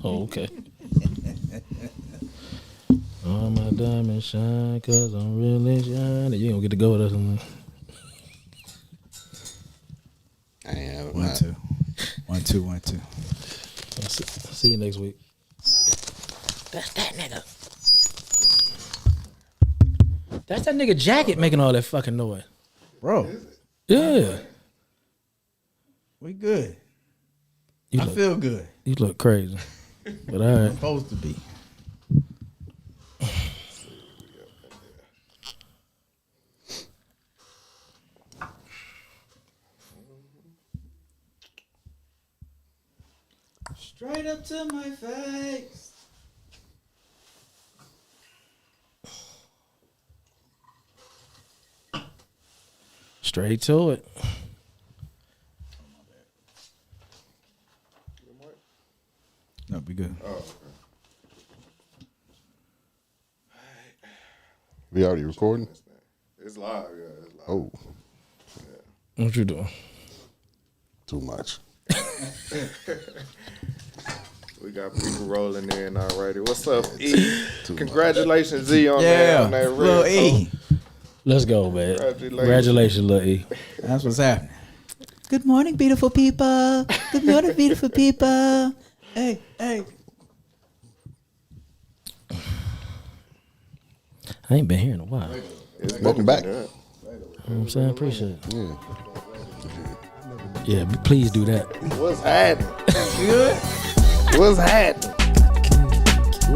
Oh, okay. All my diamonds shine because I'm really shining. You don't get to go with us. I am. 1, 2. 1, 2, 1, 2. I'll see you next week. That's that nigga. That's that nigga jacket making all that fucking noise. Bro, Yeah. we good. You I look, feel good. you look crazy. But all right. Supposed to be. Straight up to my face. Straight to it. No, be good. Oh, okay. We already recording? It's live, yeah. It's live. Oh, What you doing? too much. We got people rolling in already. What's up, E? Congratulations, Z, on that Little red. E. Let's go, man. Congratulations, Lil E. That's what's happening. Good morning, beautiful people. Good morning, beautiful people. Hey, hey. I ain't been here in a while. Welcome back. You know what I'm saying? Appreciate it. Yeah, please do that. What's happening? Good? What's happening?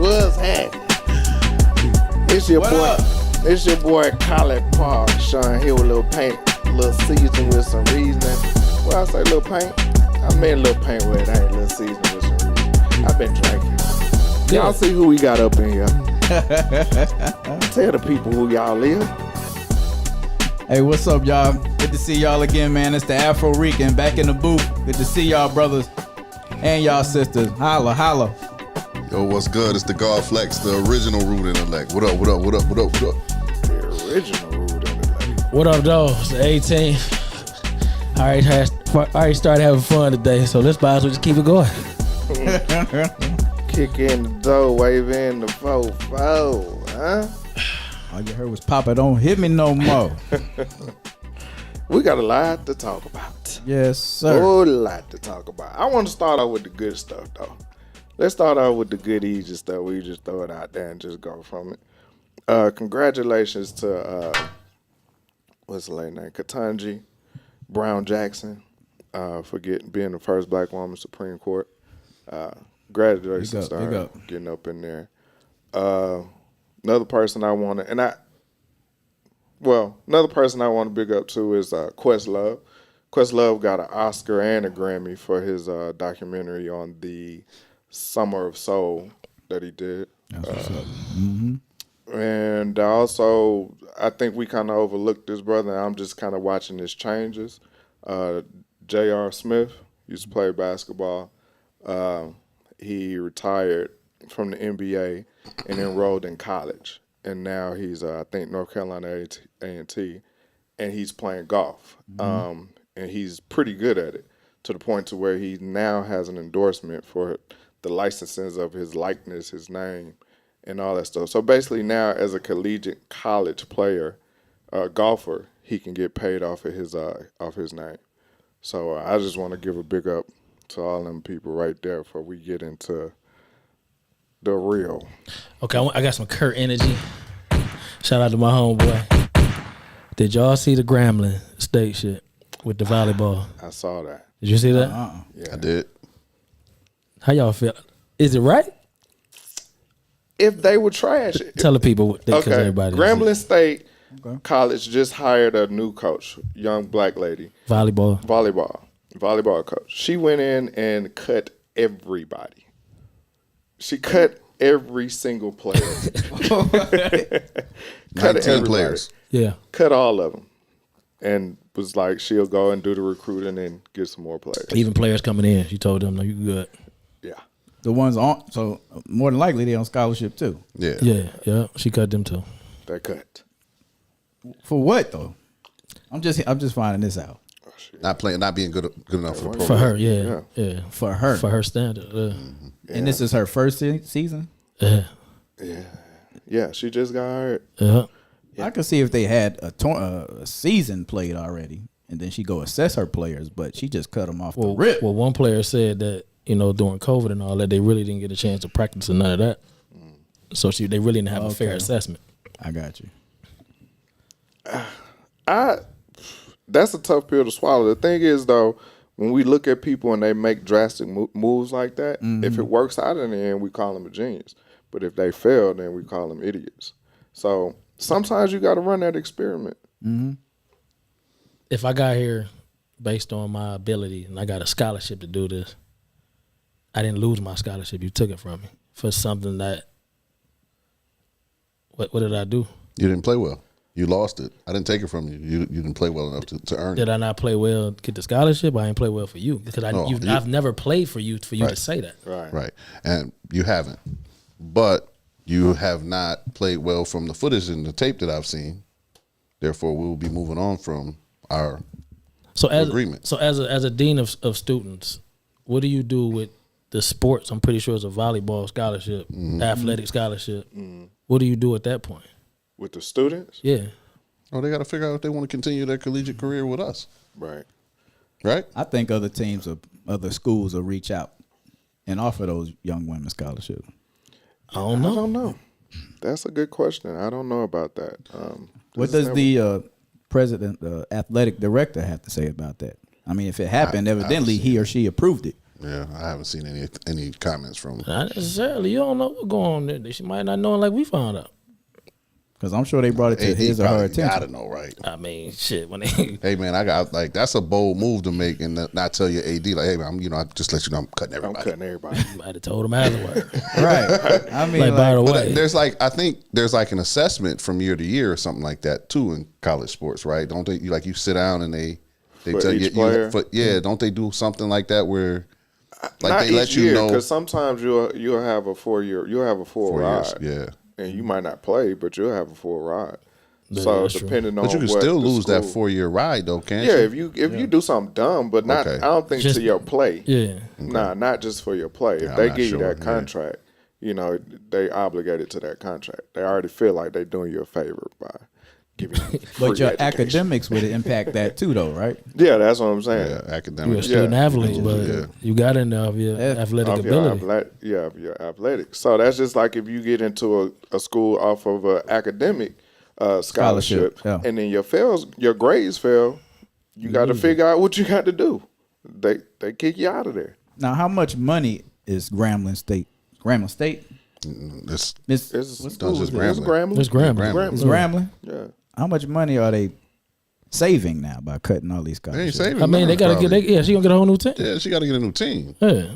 What's happening? It's your What boy. up? It's your boy Colin Park showing here with a little paint, a little season with some reasoning. Well, I say little paint. I mean little paint with it. I ain't little season with some reasoning. I've been drinking. Y'all see who we got up in here. Tell the people who y'all is. Hey, what's up, y'all? Good to see y'all again, man. It's the Afro Rican back in the booth. Good to see y'all, brothers and y'all sisters. Holla, holla. Yo, what's good? It's the God Flex, the original Rude Intellect. What up, what up, what up, what up, what up? The original Rude Intellect. What up, though? It's the 18. I already started having fun today, so let's might as well just keep it going. Kick in the door, wave in the fofo, huh? All you heard was Papa, don't hit me no more. We got a lot to talk about. Yes, sir. Whole lot to talk about. I want to start out with the good stuff, though. Let's start out with the good, easy stuff. We just throw it out there and just go from it. Congratulations to, what's the late name? Ketanji Brown Jackson for being the first black woman Supreme Court. Congratulations to her getting up in there. Another person I want to, another person I want to big up to is Questlove. Questlove got an Oscar and a Grammy for his documentary on the Summer of Soul that he did. That's what's up. And also, I think we kind of overlooked this brother. And I'm just kind of watching his changes. J.R. Smith used to play basketball. He retired from the NBA and enrolled in college. And now he's, I think, North Carolina A&T, and he's playing golf. And he's pretty good at it, to the point to where he now has an endorsement for the licenses of his likeness, his name, and all that stuff. So basically now, as a collegiate college player, golfer, he can get paid off of his name. So I just want to give a big up to all them people right there before we get into the real. Okay, I got some Kurt energy. Shout out to my homeboy. Did y'all see the Grambling State shit with the volleyball? I saw that. Did you see that? Yeah. I did. How y'all feel? Is it right? If they would trash it. Tell the people what they, Okay, everybody Grambling State College just hired a new coach, young black lady. volleyball Volleyball coach. She went in and cut everybody. She cut every single player. Cut 19 players. Yeah. Cut all of them. And was like, she'll go and do the recruiting and get some more players. Even players coming in, she told them, "No, you good." Yeah. The ones on, so more than likely they on scholarship too. Yeah. Yeah. She cut them too. They cut. For what though? I'm just finding this out. not being good enough for the For program. her, yeah. For her. For her standard. And this is her first season? Yeah. Yeah, she just got hurt. Yeah. I could see if they had a season played already, and then she go assess her players, but she just cut them off the rip. Well, one player said that, during COVID and all that, they really didn't get a chance to practice and none of that. So they really didn't have a fair assessment. I got you. That's a tough pill to swallow. The thing is, though, when we look at people and they make drastic moves like that, if it works out in the end, we call them a genius. But if they fail, then we call them idiots. So sometimes you got to run that experiment. If I got here based on my ability and I got a scholarship to do this, I didn't lose my scholarship. You took it from me for something that. What did I do? You didn't play well. You lost it. I didn't take it from you. You didn't play well enough to earn it. Did I not play well to get the scholarship? I didn't play well for you because I've never played for you to say that. Right. And you haven't. But you have not played well from the footage and the tape that I've seen. Therefore, we will be moving on from our agreement. So as a dean of students, what do you do with the sports? I'm pretty sure it's a volleyball scholarship, athletic scholarship. What do you do at that point? With the students? Yeah. Oh, they got to figure out if they want to continue their collegiate career with us. Right. Right? I think other teams or other schools will reach out and offer those young women scholarships. I don't know. I don't know. That's a good question. I don't know about that. What does the president, the athletic director, have to say about that? I mean, if it happened, evidently he or she approved it. Yeah, I haven't seen any comments from Not necessarily. You don't know what's going on there. She might not know like we found out. Because I'm sure they brought it to his or her attention. Gotta know, right? I mean, shit. When they Hey man, I got that's a bold move to make and not tell your AD like, hey man, I just let you know I'm cutting everybody. might have told him afterward. Right. I mean, Like, by the But way, I think there's like an assessment from year to year or something like that too in college sports, right? Don't they? You sit down and they For tell each player? Don't they do something like that where like Not they let each you year, know because sometimes you'll have a 4 year, you'll have a full 4 ride. years, yeah. And you might not play, but you'll have a full ride. Yeah, So that's true. depending on But you can what still the lose that school- 4-year ride though, can't Yeah, you? if you do something dumb, but not. Okay. I don't think Just- to your play. yeah. Nah, not just for your play. If Yeah, I'm they not give you sure, that contract, they obligated to that contract. They already feel like they're doing you a favor by giving you free but your education. academics would impact that too, though, right? Yeah, that's what I'm saying. Yeah, You're a academic. student Yeah. athlete, but Yeah. you got in there of your athletic Of ability. of your athletics. So that's just like if you get into a school off of an academic scholarship, yeah. and then your grades fail, you got to figure out what you got to do. They kick you out of there. Now, how much money is Grambling State? Grambling State? It's It's what school just is it? It's Grambling. It's Grambling. It's Grambling? Yeah. How much money are they saving now by cutting all these they ain't scholarships? saving I mean, they none, gotta probably. get. She gonna get a whole new team. Yeah, she got to get a new team. Yeah.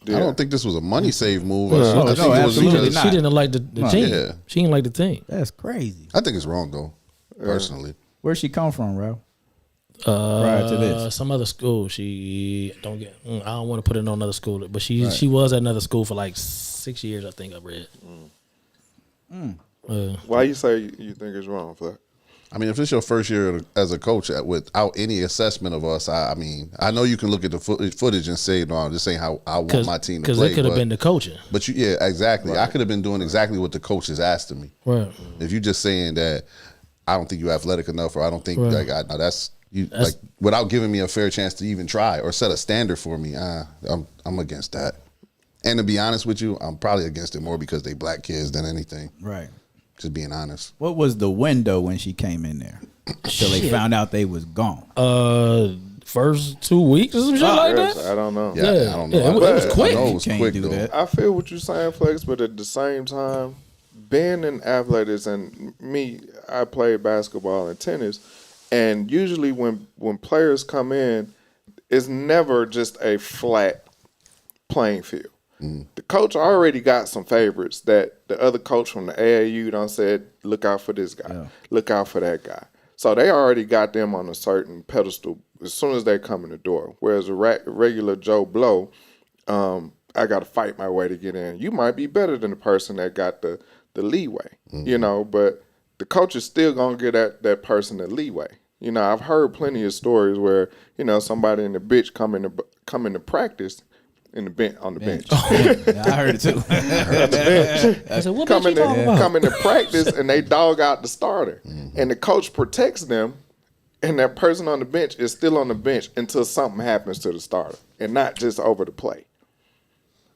I don't think this was a money save move. No, I think no, it was absolutely because- not. She didn't like the team. Yeah. She didn't like the team. That's crazy. I think it's wrong though, personally. Where'd she come from, Ralph? Prior to this? Some other school. She don't get. I don't want to put it on another school, but she was at another school for like 6 years. I think I read. Why you say you think it's wrong, Fleck? I mean, if this your first year as a coach without any assessment of us, I mean, I know you can look at the footage and say, no, this ain't how I want my team to play. Because it could have been the coaching. But yeah, exactly. I could have been doing exactly what the coaches asked of me. Right. If you just saying that I don't think you're athletic enough, or I don't think Right. that's like without giving me a fair chance to even try or set a standard for me, I'm against that. And to be honest with you, I'm probably against it more because they black kids than anything. Right. Just being honest. What was the window when she came in there? Till they found out they was gone. First 2 weeks or some shit like Yes, that. I don't know. Yeah, I don't know. Yeah, it was quick. I know it You was can't quick do though. that. I feel what you're saying, Flex, but at the same time, being in athletics and me, I played basketball and tennis, and usually when players come in, it's never just a flat playing field. The coach already got some favorites that the other coach from the AAU done said, look out for this guy, look out for that guy. So they already got them on a certain pedestal as soon as they come in the door. Whereas a regular Joe Blow, I got to fight my way to get in. You might be better than the person that got the leeway, but the coach is still going to give that person the leeway You know, I've heard plenty of stories where, you know, somebody in the bitch come into practice in the bench on the bench. Yeah, I heard it too. I said, what come bitch you talking about? into practice and they dog out the starter. And the coach protects them, and that person on the bench is still on the bench until something happens to the starter and not just over the play.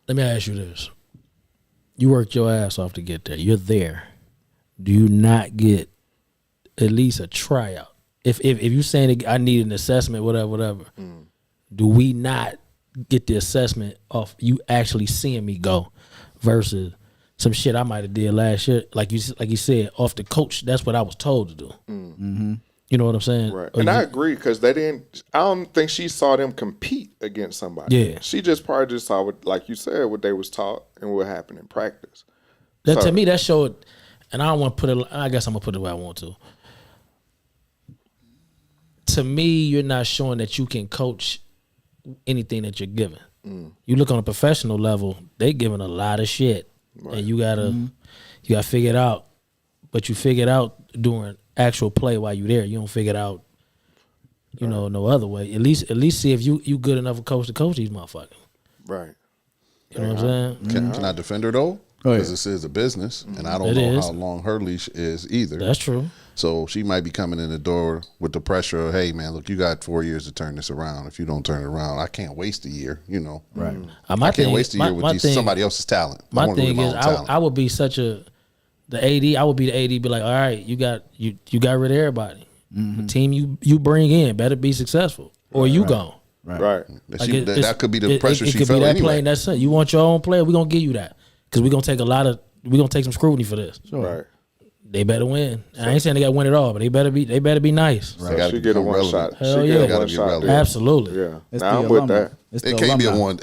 Let me ask you this. You worked your ass off to get there. You're there. Do you not get at least a tryout? If you saying I need an assessment, whatever, do we not get the assessment of you actually seeing me go versus some shit I might have did last year, like you said, off the coach? That's what I was told to do. Mm-hmm. You know what I'm saying? Right. And I agree, because they didn't. I don't think she saw them compete against somebody. Yeah. She just probably just saw what, like you said, what they was taught and what happened in practice. That, to me, that showed. And I don't want to put it. I guess I'm gonna put it where I want to. To me, you're not showing that you can coach anything that you're given. You look on a professional level, they giving a lot of shit, and you gotta figure it out. But you figure it out during actual play while you there. You don't figure it out, you know, no other way. At least see if you good enough to coach these motherfuckers. Right. You know what I'm saying? Can I defend her though? Because this is a business, and I don't know how long her leash is either. That's true. So she might be coming in the door with the pressure of, hey, man, look, you got 4 years to turn this around. If you don't turn it around, I can't waste a year, you know. Right. I can't waste a year with somebody else's talent. My thing is, I would be the AD, I would be the AD, be like, all right, you got rid of everybody. The team you bring in better be successful, or you gone. Right. That could be the pressure she felt anyway. It could be that anyway. play, that's it. You want your own player, we're going to give you that. Because we're going to take some scrutiny for this. Sure. Right. They better win. I ain't saying they got to win it all, but they better be nice. Right. So she get a one shot. Hell yeah. Gotta be relevant. Absolutely. Yeah. Now I'm with that. It can't be a one.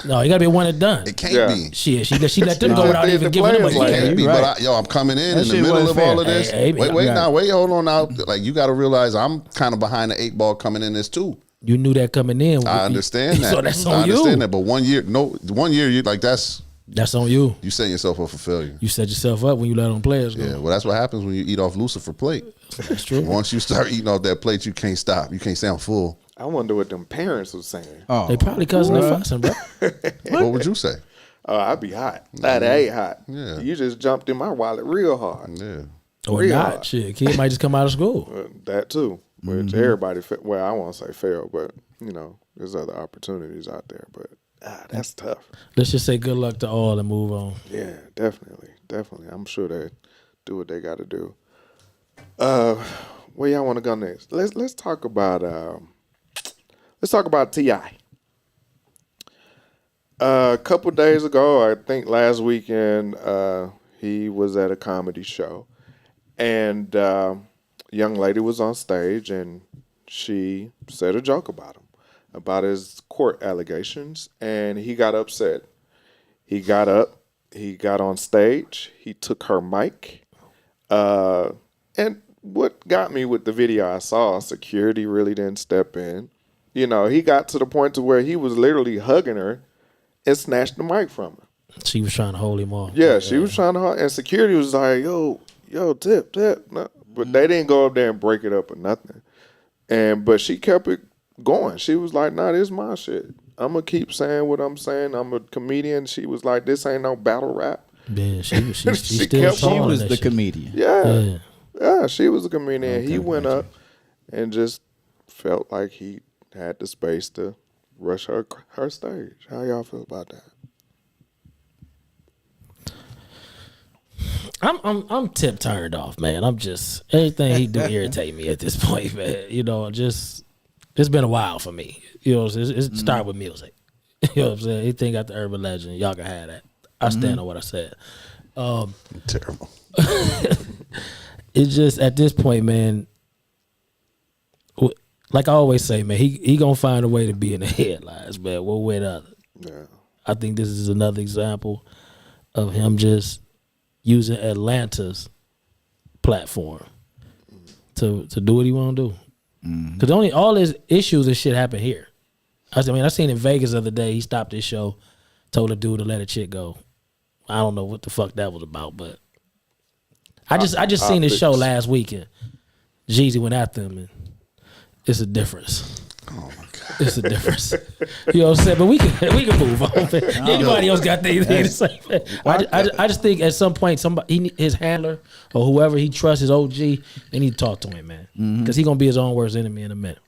No, you got to be a one and done. It can't be. Shit, she let them go without even giving them a It can't be. Right. But I'm coming in the middle of all of this. Wait, hold on now. Like, you got to realize I'm kind of behind the 8 ball coming in this too. You knew that coming in. I understand that. So that's on I you. understand that. But 1 year, you like that's on you. You setting yourself up for failure. You set yourself up when you let them players go. Yeah, well, that's what happens when you eat off Lucifer plate. That's true. Once you start eating off that plate, you can't stop. You can't say I'm full. I wonder what them parents was saying. Oh, they probably cussing and fussing, bro. What would you say? I'd be hot. That ain't hot. Yeah. You just jumped in my wallet real hard. Yeah. Or real not. hard. Shit, kid might just come out of school. That too. Which everybody, well, I won't say fail, but, you know, there's other opportunities out there. But that's tough. Let's just say good luck to all and move on. Yeah, definitely. I'm sure they do what they got to do. Where y'all want to go next? Let's talk about T.I. A couple days ago, I think last weekend, he was at a comedy show, and young lady was on stage, and she said a joke about him, about his court allegations, and he got upset. He got up, he got on stage, he took her mic, and what got me with the video I saw, security really didn't step in. You know, he got to the point to where he was literally hugging her and snatched the mic from her. She was trying to hold him off. Yeah, she was trying to hold, and security was like, yo, tip. No. But they didn't go up there and break it up or nothing. But she kept it going. She was like, nah, this is my shit. I'm going to keep saying what I'm saying. I'm a comedian. She was like, this ain't no battle rap. Yeah, she still She was the comedian. Yeah, she was a comedian. He went up and just felt like he had the space to rush her stage. How y'all feel about that? I'm tip turned off, man. I'm just, everything he do irritate me at this point, man. You know, it's been a while for me. You know, it started with music. You know what I'm saying? Anything got the urban legend, y'all can have that. I stand on what I said. Terrible. It's just at this point, man. Like I always say, man, he gonna find a way to be in the headlines, man. One way or the other. Yeah. I think this is another example of him just using Atlanta's platform to do what he want to do. Because all his issues and shit happen here. I seen in Vegas the other day, he stopped his show, told a dude to let a chick go. I don't know what the fuck that was about, but I just seen his show last weekend. Jeezy went after him and It's a difference. Oh my God. It's a difference. You know what I'm saying? But we can move on. Anybody else got anything to say? I just think at some point his handler or whoever he trusts, his OG, they need to talk to him, man, because he gonna be his own worst enemy in a minute.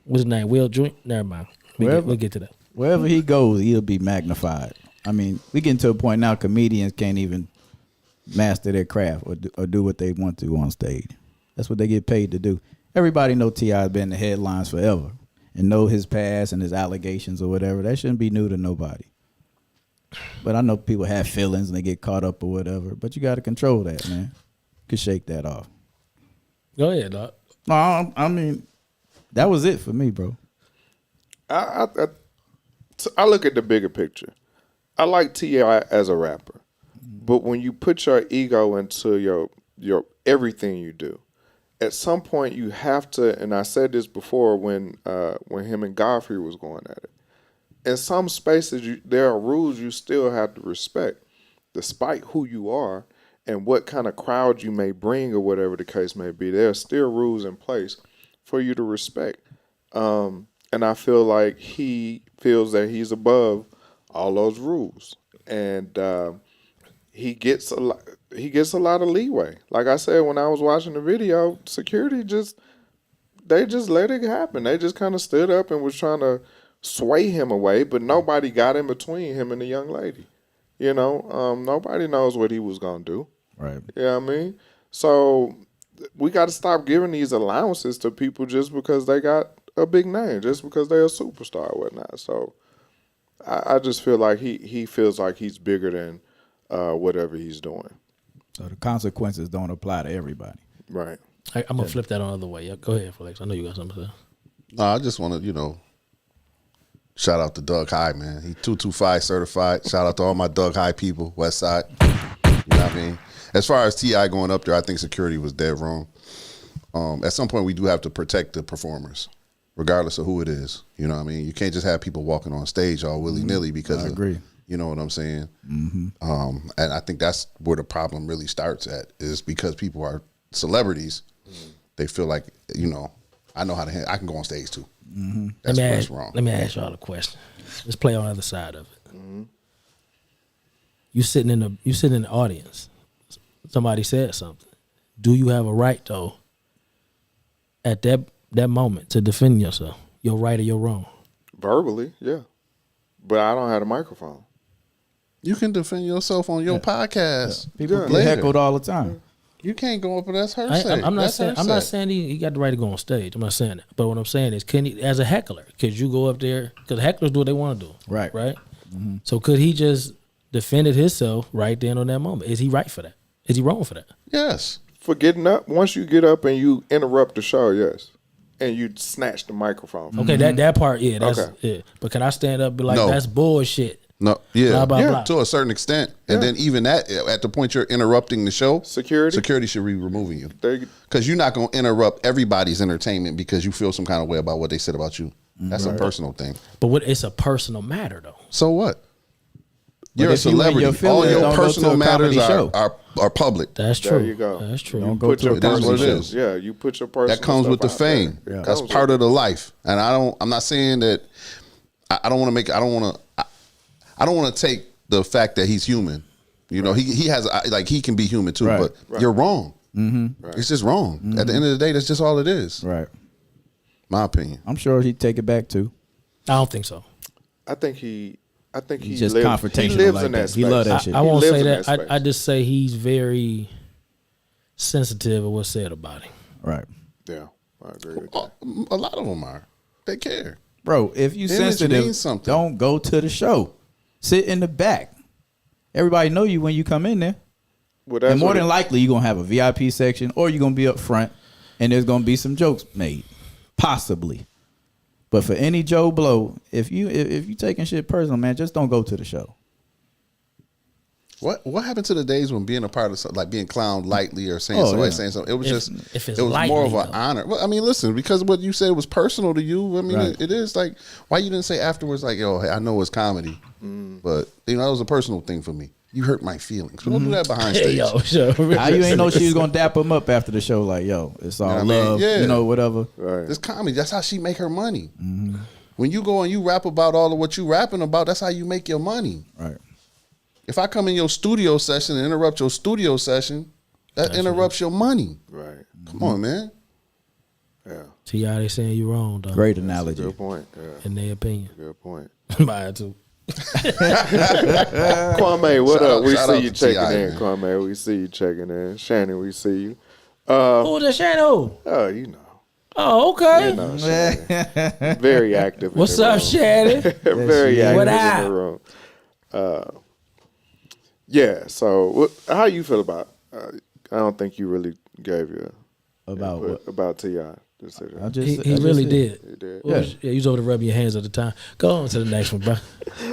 What's his name? Will Joint? Never mind. We'll get to that. Wherever he goes, he'll be magnified. I mean, we getting to a point now. Comedians can't even master their craft or do what they want to on stage. That's what they get paid to do. Everybody know T.I.'s been in the headlines forever and know his past and his allegations or whatever. That shouldn't be new to nobody. But I know people have feelings and they get caught up or whatever. But you got to control that, man. You can shake that off. Go ahead, dog. No, I mean, that was it for me, bro. I look at the bigger picture. I like T.I. as a rapper. But when you put your ego into your everything you do, at some point you have to, and I said this before when him and Godfrey was going at it. In some spaces, there are rules you still have to respect, despite who you are and what kind of crowd you may bring or whatever the case may be. There are still rules in place for you to respect. And I feel like he feels that he's above all those rules, and he gets a lot of leeway. Like I said, when I was watching the video, security just let it happen. They just kind of stood up and was trying to sway him away, but nobody got in between him and the young lady. You know, nobody knows what he was gonna do. Right. You know what I mean? So we got to stop giving these allowances to people just because they got a big name, just because they're a superstar or whatnot. So I just feel like he feels like he's bigger than whatever he's doing. So the consequences don't apply to everybody. Right. I'm going to flip that on the other way. Yeah, go ahead, Flex. I know you got something to say. No, I just want to, shout out to Doug High, man. He 225 certified. Shout out to all my Doug High people, West Side. You know what I mean? As far as T.I. going up there, I think security was dead wrong. At some point, we do have to protect the performers, regardless of who it is. You know what I mean? You can't just have people walking on stage all willy-nilly because I agree. You know what I'm saying? And I think that's where the problem really starts at, is because people are celebrities. They feel like, I know how to handle. I can go on stage too. That's what's wrong. Let me ask y'all a question. Let's play on the other side of it. You sitting in the audience. Somebody said something. Do you have a right though, at that moment, to defend yourself? Your right or your wrong? Verbally, yeah. But I don't have a microphone. You can defend yourself on your podcast. People get heckled all the time. You can't go up, but that's her say. I'm not saying he got the right to go on stage. I'm not saying that. But what I'm saying is, can he, as a heckler, could you go up there? Because hecklers do what they want to do. Right. Right? So could he just defended himself right then on that moment? Is he right for that? Is he wrong for that? Yes. For getting up, once you get up and you interrupt the show, yes. And you snatch the microphone. Okay, that part, yeah. That's it. But can I stand up and be like, that's bullshit? No, yeah, blah, blah, blah. To a certain extent. And then even that, at the point you're interrupting the show, security should be removing you. Because you're not going to interrupt everybody's entertainment because you feel some kind of way about what they said about you. That's a personal thing. But it's a personal matter, though. So what? You're a celebrity. All your personal matters are public. That's true. There you go. That's true. Don't go to a personal show. Yeah, you put your personal that comes with the fame. Yeah. That's part of the life. And I'm not saying that I don't want to take the fact that he's human. He has he can be human too, but you're wrong. It's just wrong. At the end of the day, that's just all it is. Right. My opinion. I'm sure he'd take it back too. I don't think so. I think he's just confrontational. He lives like in that that. space. He love that shit. I won't say that. I just say he's very sensitive of what's said about him. Right. Yeah, I agree with that. A lot of them are. They care. Bro, if you sensitive, don't go to the show. Sit in the back. Everybody know you when you come in there. Well, and more than likely, you're going to have a VIP section or you're going to be up front and there's going to be some jokes made. Possibly. But for any Joe Blow, if you taking shit personal, man, just don't go to the show. What happened to the days when being a part of something, like being clowned lightly or saying saying something? It was it was more of an honor. Well, I mean, listen, because what you said was personal to you. I mean, it is like, why you didn't say afterwards, like, yo, hey, I know it's comedy, but that was a personal thing for me. You hurt my feelings. Don't do that behind Hey, stage. yo, sure. How you ain't know she was gonna dap him up after the show? Like, yo, it's all You know what I mean? love, Yeah. you know, whatever. Right. It's comedy. That's how she make her money. When you go and you rap about all of what you rapping about, that's how you make your money. Right. If I come in your studio session and interrupt your studio session, that interrupts your money. Right. Come on, man. Yeah. T.I. they saying you wrong, though. Great analogy. Good point. Yeah. In their opinion. Good point. Mine too. Kwame, what Shout up? out- We shout see out you to checking T.I., in, man. Kwame. We see you checking in. Shannon, we see you. Oh, the shadow. Oh, you know. Oh, okay. You know, Shannon. Very active. in What's the up, room. Shannon? Very active What in up? the room. Yeah. So, how you feel about? I don't think you really gave your About input what? about Ti. I just, He really did. He did. What was- yeah, you was over there rubbing your hands at the time. Go on to the next one, bro.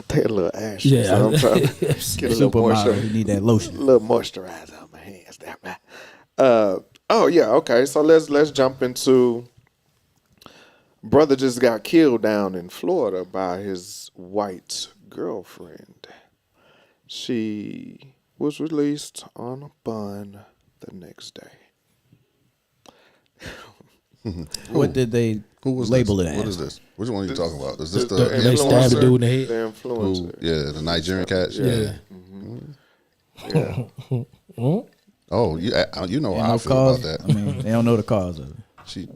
Take a little ash. Yeah. So I'm trying to get a little Supermodel. moisture. He need that lotion. A little moisturizer on my hands. That right. Oh yeah. Okay. So let's jump into. Brother just got killed down in Florida by his white girlfriend. She was released on a bond the next day. What did they Who was label this? it as? What is this? Which one are you talking about? Is this the They stabbed the dude in the head. The who, influencer. yeah, the Nigerian cat? Yeah. Yeah. Oh, you know Ain't how no I feel cause. about I that. mean, they don't know the cause of it. She She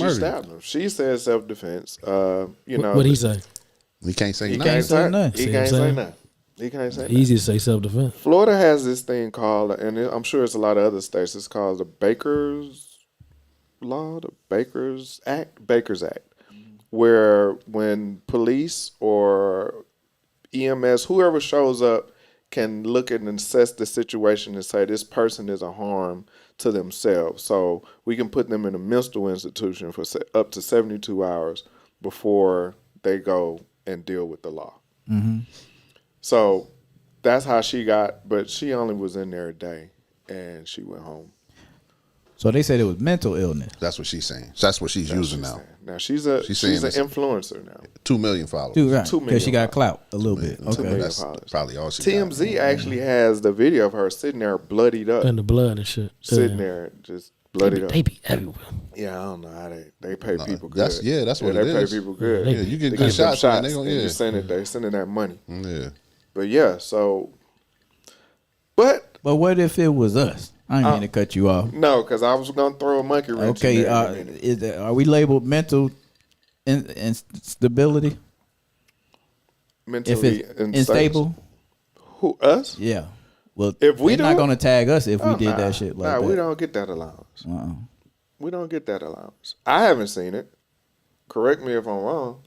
murdered stabbed him. She said self-defense. You know, What'd he say? he can't say He nothing. can't say nothing. He See can't what I'm say saying? nothing. He can't say nothing. Easy to say self-defense. Florida has this thing called, and I'm sure it's a lot of other states. It's called the Baker's Law, the Baker's Act, where when police or EMS, whoever shows up, can look at and assess the situation and say this person is a harm to themselves. So we can put them in a mental institution for up to 72 hours before they go and deal with the law. So that's how she got, but she only was in there a day and she went home. So they said it was mental illness. That's what she's saying. That's what she's using now. Now she's an saying this- influencer now. 2 million followers. Dude, right. 2 Because she million got clout a little bit. Okay. Okay. That's followers. probably all she got. TMZ actually has the video of her sitting there bloodied up, And the blood and shit. sitting Yeah. there just bloodied up. They be everywhere. Yeah, I don't know how they pay people good. that's- yeah, that's what they it pay is. people good. Yeah, Yeah, you get They good give them shots, man. They and gonna, you yeah. they sending that money. Yeah. But yeah, so but But what if it was us? I didn't mean to cut you off. no, because I was gonna throw a monkey wrench. in Okay, there in a minute. are we labeled mental instability? Mentally If it's unstable? Who us? Yeah. Well, If we they're not do it? going to tag us if we Oh, did nah. that shit like that. we don't get that allowance. Uh-uh. We don't get that allowance. I haven't seen it. Correct me if I'm wrong.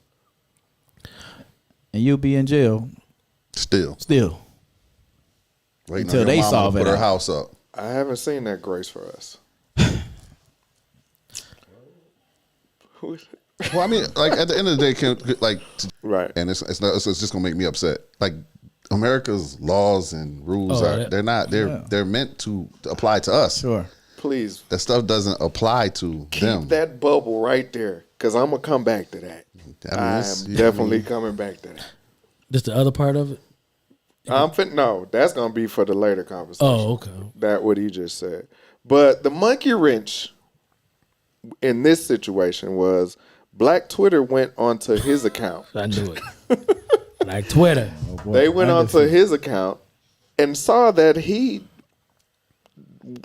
And you'll be in jail Still. Waiting Until on your they mama solve to it put her out. house up. I haven't seen that grace for us. Well, I mean, like at the end of the day, Right. and it's just gonna make me upset. Like America's laws and rules they're meant to apply to us. Sure. Please That stuff doesn't apply to keep them. that bubble right there, because I'm gonna come back to that. I mean, I it's- am yeah, definitely coming back to that. Just the other part of it? No, that's gonna be for the later conversation. Oh, okay. That what he just said. But the monkey wrench in this situation was Black Twitter went onto his account. I knew it. Like Twitter. They went onto his account and saw that he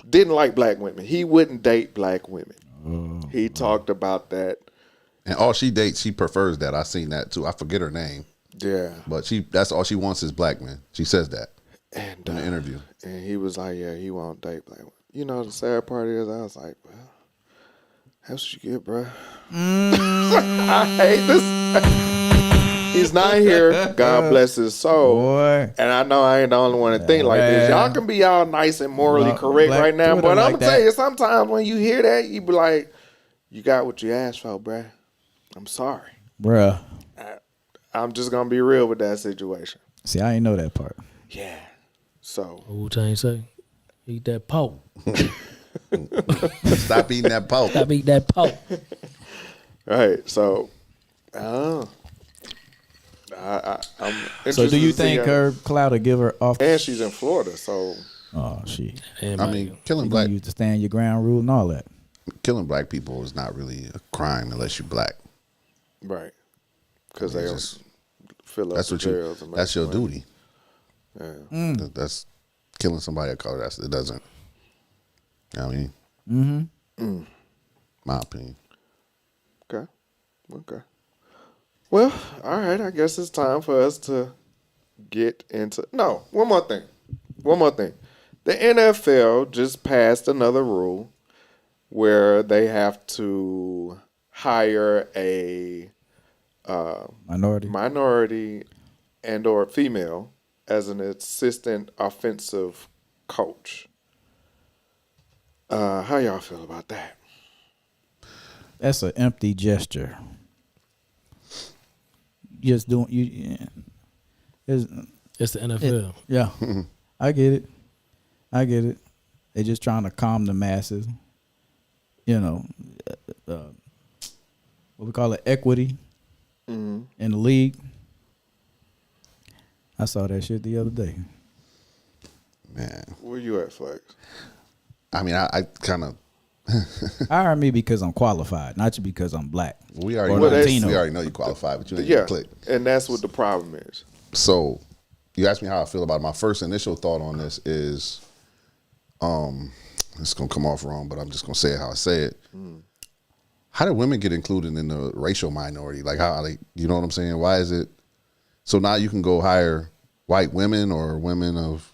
didn't like black women. He wouldn't date black women. He talked about that. And all she dates, she prefers that. I seen that too. I forget her name, Yeah. but that's all she wants is black men. She says that And in the interview. And he was like, yeah, he won't date black women. You know, the sad part is I was like, well, that's what you get, bro. I hate this. He's not here. God bless his soul. Boy. And I know I ain't the only one to think like this. Y'all can be all nice and morally Well, correct Black right now, Twitter but I'm like gonna tell that. you, sometimes when you hear that, you be like, you got what you asked for, bruh. I'm sorry. Bruh. I'm just gonna be real with that situation. See, I ain't know that part. Yeah. So Wu-Tang say, eat that pork. Stop eating that pork. Stop eating that pork. right. So I I'm interested So do you to see think how- her clout will give her off? And she's in Florida, so Oh shit! And I mean, You gonna use the stand your ground rule and all that. killing black people is not really a crime unless you're black. right, because I mean, they it's don't fill up That's the what you. jails. And That's your make money. duty. Yeah. That's killing somebody of color. It doesn't. You know what I mean, my opinion. Okay. Well, all right. I guess it's time for us to get into. No, one more thing. The NFL just passed another rule where they have to hire a minority and or female as an assistant offensive coach. How y'all feel about that? That's an empty gesture. Just doing you. Yeah. it's the NFL. Yeah, I get it. They're just trying to calm the masses. You know, what we call it, equity in the league. I saw that shit the other day. Man, Where you at, Flex? I mean, I kind of. Hire me because I'm qualified, not just because I'm black. We already Or know, Latino. we already know you qualified, but you didn't Yeah, even click. and that's what the problem is. So, you asked me how I feel about it. My first initial thought on this is, it's gonna come off wrong, but I'm just gonna say it how I say it. How did women get included in the racial minority? Like how they, you know what I'm saying? Why is it? So now you can go hire white women or women of,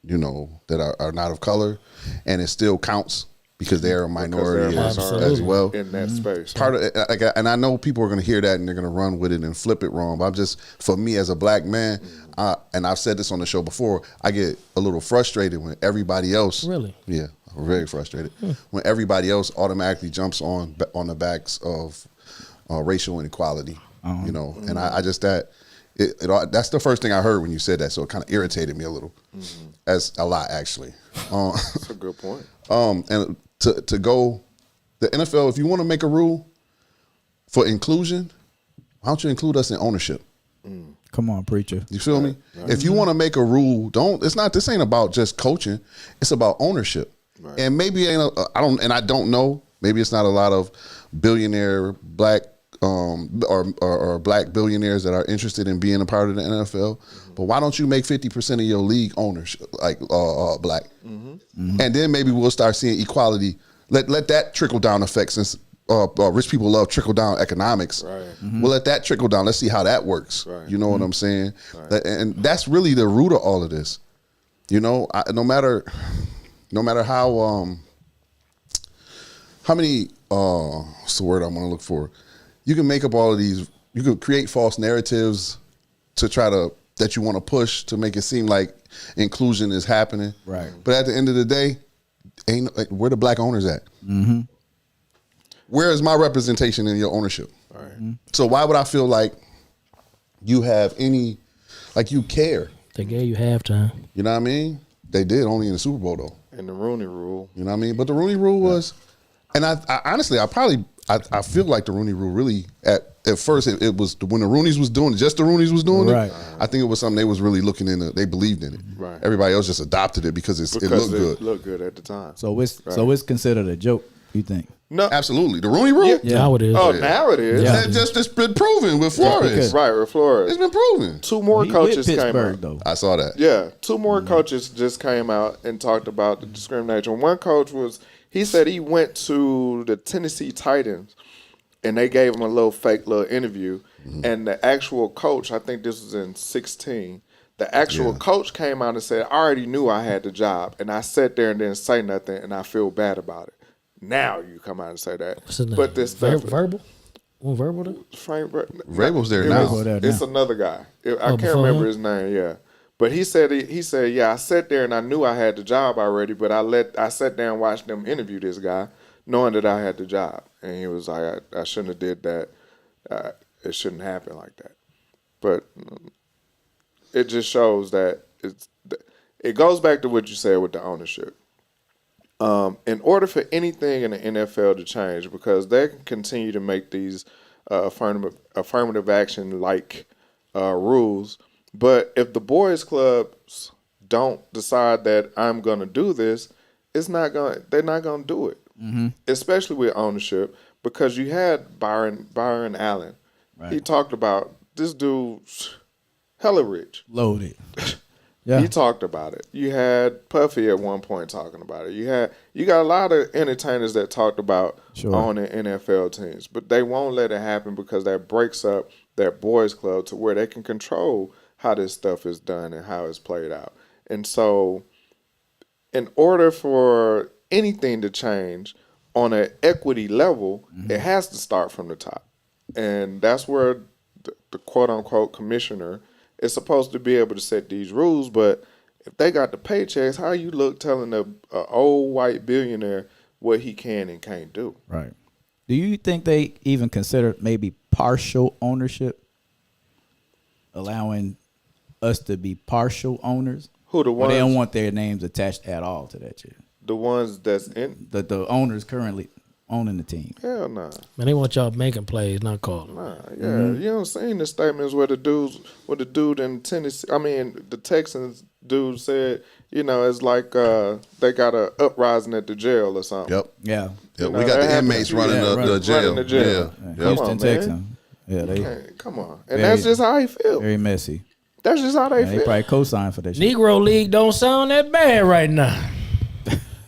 that are not of color, and it still counts because they're a minority they're a as minority well. in that space. Part of it, and I know people are going to hear that and they're going to run with it and flip it wrong. But I'm just, for me as a black man, and I've said this on the show before, I get a little frustrated when everybody else, Really? yeah, I'm very frustrated when everybody else automatically jumps on the backs of racial inequality, And I just that's the first thing I heard when you said that, so it kind of irritated me a little, as a lot actually. That's a good point. And to go, the NFL, if you want to make a rule for inclusion, why don't you include us in ownership? Come on, preacher. You feel me? If you want to make a rule, this ain't about just coaching. It's about ownership. Right. And maybe I don't know. Maybe it's not a lot of billionaire black or black billionaires that are interested in being a part of the NFL. But why don't you make 50% of your league owners like black? And then maybe we'll start seeing equality. Let that trickle down effect, since rich people love trickle down economics. Right. We'll let that trickle down. Let's see how that works. Right. You know what I'm saying? Right. And that's really the root of all of this. No matter how many what's the word I'm going to look for? You can make up all of these. You can create false narratives to try to that you want to push to make it seem like inclusion is happening. Right. But at the end of the day, where the black owners at? Where is my representation in your ownership? All right. So why would I feel like you have you care? They gave you halftime. You know what I mean? They did, only in the Super Bowl though. And the Rooney Rule. You know what I mean? But the Rooney Rule was, and I honestly, I feel like the Rooney Rule really at first it was when the Roonies was doing it, just the Roonies was doing Right. it. I think it was something they was really looking into. They believed in it. Right. Everybody else just adopted it because it looked good. It looked good at the time. So it's considered a joke. You think? No. Absolutely, the Rooney Rule. Yeah. Now it is. Oh, now it is. Yeah. It's been proven with Flores. because- Right, with Flores. It's been proven. Two more He coaches with came Pittsburgh out. though. I saw that. Yeah, two more coaches just came out and talked about the discrimination. One coach he said he went to the Tennessee Titans and they gave him a fake interview. And the actual coach, I think this was in 2016, the actual coach came out and said, I already knew I had the job. And I sat there and didn't say nothing and I feel bad about it. Now you come out and say that. What's his name? But this stuff, Verbal? Well, Verbal though? Frank, Vrabel's there it now. was- There It's now. another guy. I can't before remember him? his name. Yeah, but he said, yeah, I sat there and I knew I had the job already, but I sat there and watched them interview this guy, knowing that I had the job, and he was like, I shouldn't have did that. It shouldn't happen like that. But it just shows that it goes back to what you said with the ownership. In order for anything in the NFL to change, because they can continue to make these affirmative action rules. But if the boys clubs don't decide that I'm gonna do this, they're not gonna do it. Especially with ownership, because you had Byron Allen. Right. He talked about this dude hella rich. Loaded. Yeah. He talked about it. You had Puffy at one point talking about it. You got a lot of entertainers that talked about owning NFL teams, but they won't let it happen because that breaks up that boys club to where they can control how this stuff is done and how it's played out. And so, in order for anything to change on an equity level, it has to start from the top. And that's where the quote-unquote commissioner is supposed to be able to set these rules. But if they got the paychecks, how you look telling a old white billionaire what he can and can't do? Right. Do you think they even consider maybe partial ownership? Allowing us to be partial owners? Who the Or ones? they don't want their names attached at all to that shit? The ones that's in? The owners currently owning the team. Hell nah. Man, they want y'all making plays, not calling. Nah, yeah. You don't seen the statements where the dude in Tennessee, the Texans dude said, it's like they got a uprising at the jail or something. Yep. Yeah. Yep. We got the inmates running the jail. Running the jail. Yeah. Come Houston on, Texans. man. Yeah, they Man, come on. And that's just how he feel. very messy. That's just how they They feel. probably co-signed for that shit. Negro League don't sound that bad right now.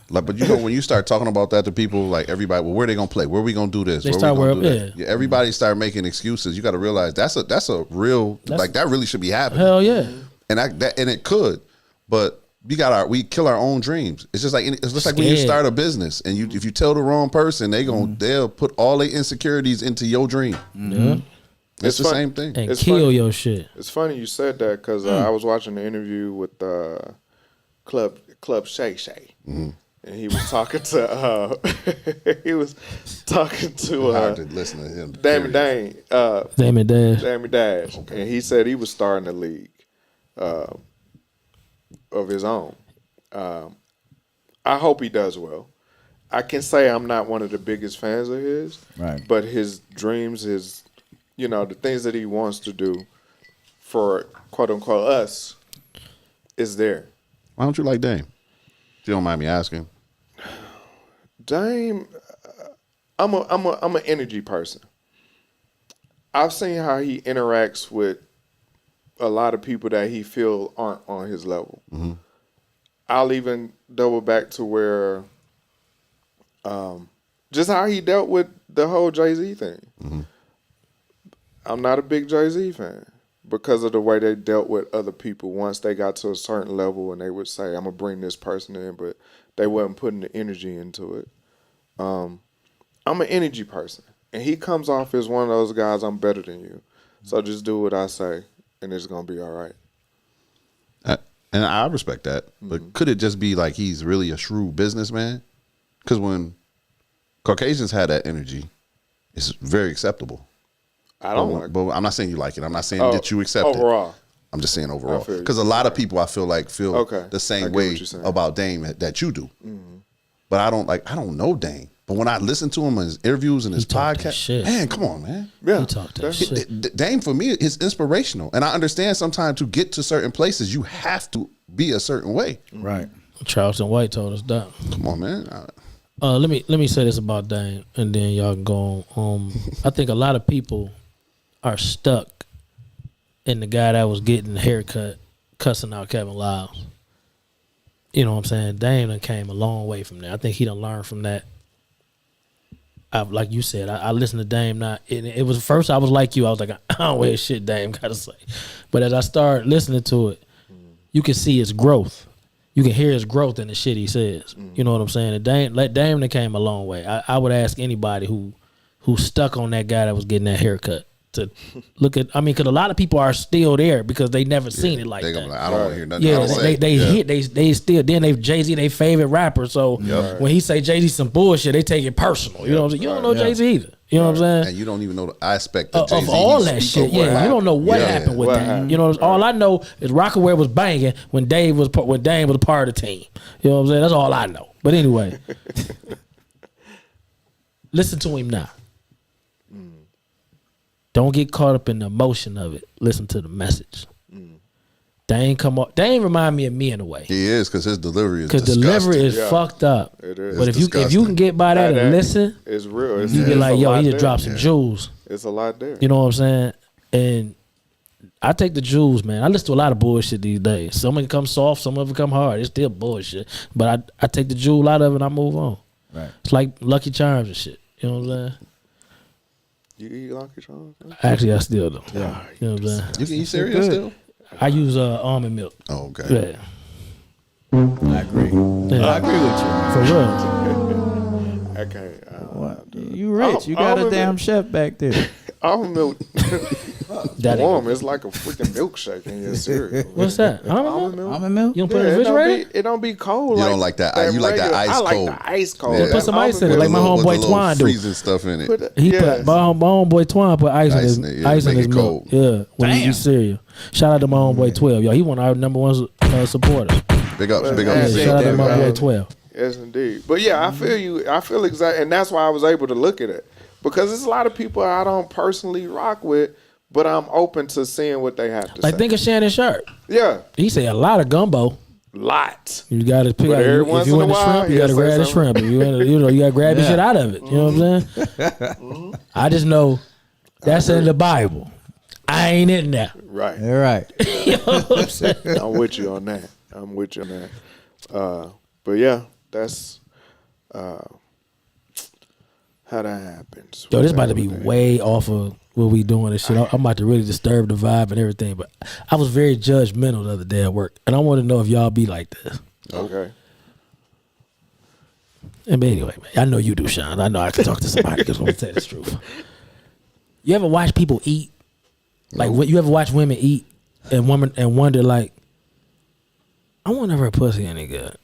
Like, but when you start talking about that to people, like everybody, well, where they gonna play? Where we gonna do this? They Where start we gonna worrying- do that? Yeah, everybody start making excuses. You got to realize that's a real that really should be happening. Hell yeah. And it could, but we kill our own dreams. It's just like when you Scared. start a business and if you tell the wrong person, they'll put all their insecurities into your dream. Yeah. It's the fun- same thing. And It's kill funny. your shit. It's funny you said that because I was watching the interview with Club Shay Shay. And he was talking to Hard to listen to him. Damon Damn Dash, and he said he was starting a league of his own. I hope he does well. I can say I'm not one of the biggest fans of his, Right. but his dreams, the things that he wants to do for quote unquote us is there. Why don't you like Dame? If you don't mind me asking. Dame, I'm an energy person. I've seen how he interacts with a lot of people that he feel aren't on his level. Mm-hmm. I'll even double back to where, just how he dealt with the whole Jay-Z thing. Mm-hmm. I'm not a big Jay-Z fan because of the way they dealt with other people once they got to a certain level and they would say, I'm going to bring this person in, but they wasn't putting the energy into it. I'm an energy person, and he comes off as one of those guys, I'm better than you. So just do what I say, and it's going to be all right. And I respect that. But could it just be like he's really a shrewd businessman? Because when Caucasians have that energy, it's very acceptable. I don't like it. But I'm not saying you like it. I'm not saying that you accept it. Overall. I'm just saying overall. I feel you. Because a lot of people I feel Okay. the I same get way what you're saying. about Dame that you do. But I don't know Dame. But when I listen to him in his interviews and his talk that podcast, shit. man, come on, man. Yeah. He talked that shit. Dame for me is inspirational. And I understand sometimes to get to certain places, you have to be a certain way. Right. Charleston White told us that. Come on, man. Let me say this about Dame, and then y'all can go on. I think a lot of people are stuck in the guy that was getting a haircut, cussing out Kevin Lyles. You know what I'm saying? Dame done came a long way from that. I think he done learned from that. Like you said, I listened to Dame. It was first I was like you. I was like, I don't wear shit Dame gotta say. But as I started listening to it, you can see his growth. You can hear his growth in the shit he says. You know what I'm saying? And Dame done came a long way. I would ask anybody who stuck on that guy that was getting that haircut to look at. I mean, because a lot of people are still there because they never seen it like They that. gonna be like, I don't want to hear nothing. Yeah, else say. they still then they Jay-Z they favorite rapper. So when he say Jay-Z some bullshit, they take it personal. You know what I'm saying? You don't know Jay-Z either. You know what I'm saying? And you don't even know the aspect of Of Jay-Z all that shit, speak of what you don't know what happened. happened with What that. happened. You know, all I know is Rockaway was banging when Dame was a part of the team. You know what I'm saying? That's all I know. But anyway, listen to him now. Don't get caught up in the emotion of it. Listen to the message. They ain't remind me of me in a way. He is, because his delivery is Because delivery is fucked up. It is. But if you can get by that and listen, it's real. you get like, yo, he just dropped some jewels. It's a lot there. You know what I'm saying? And I take the jewels, man. I listen to a lot of bullshit these days. Some of it come soft, some of it come hard. It's still bullshit. But I take the jewel out of it and I move on. Right. It's like Lucky Charms and shit. You know what I'm saying? You eat Lucky Charms? Actually, I still do. Yeah. You know what I'm saying? You can eat cereal still? I use almond milk. Oh, okay. Yeah. I agree. Yeah. I agree with you. For real. I can't. What? You rich. You got a damn chef back there. Almond milk. That Warm. It's like a freaking milkshake in your cereal. What's that? Almond milk? Almond milk? You don't put it in the refrigerator? It don't be cold. You don't like that. You like that ice I cold. like the ice cold. Yeah, put some ice in it, With like a my little- homeboy with a little Twine do. freezing stuff in it. Put my homeboy Twine put ice Ice in in it, his yeah, ice in make his it milk. cold. Yeah, when he Damn. eats cereal. Shout out to my homeboy 12. Yo, he one of our number one supporter. Big ups, big Yeah, ups. shout out to my man. boy 12. Yes, indeed. But yeah, I feel you. I feel exactly, and that's why I was able to look at it, because there's a lot of people I don't personally rock with, but I'm open to seeing what they have to Like say. think of Shannon Sharp. Yeah, He say a lot of gumbo. lots. You got to pick But out. every If once you in in a the while, shrimp, you he'll got to say grab the something. shrimp. If you in, you got to grab the shit out of it. You know what I'm saying? I just know that's in the Bible. I ain't in there. Right. All right. You know what I'm saying? I'm with you on that. I'm with you on that. But yeah, that's how that happens. Yo, this about to be way off of what we doing and shit. I'm about to really disturb the vibe and everything. But I was very judgmental the other day at work, and I want to know if y'all be like this. Okay. And anyway, man, I know you do, Sean. I know I can talk to somebody because I'm gonna tell the truth. You ever watch people eat? Like, you ever watch women eat and wonder like, I wonder if her pussy any good.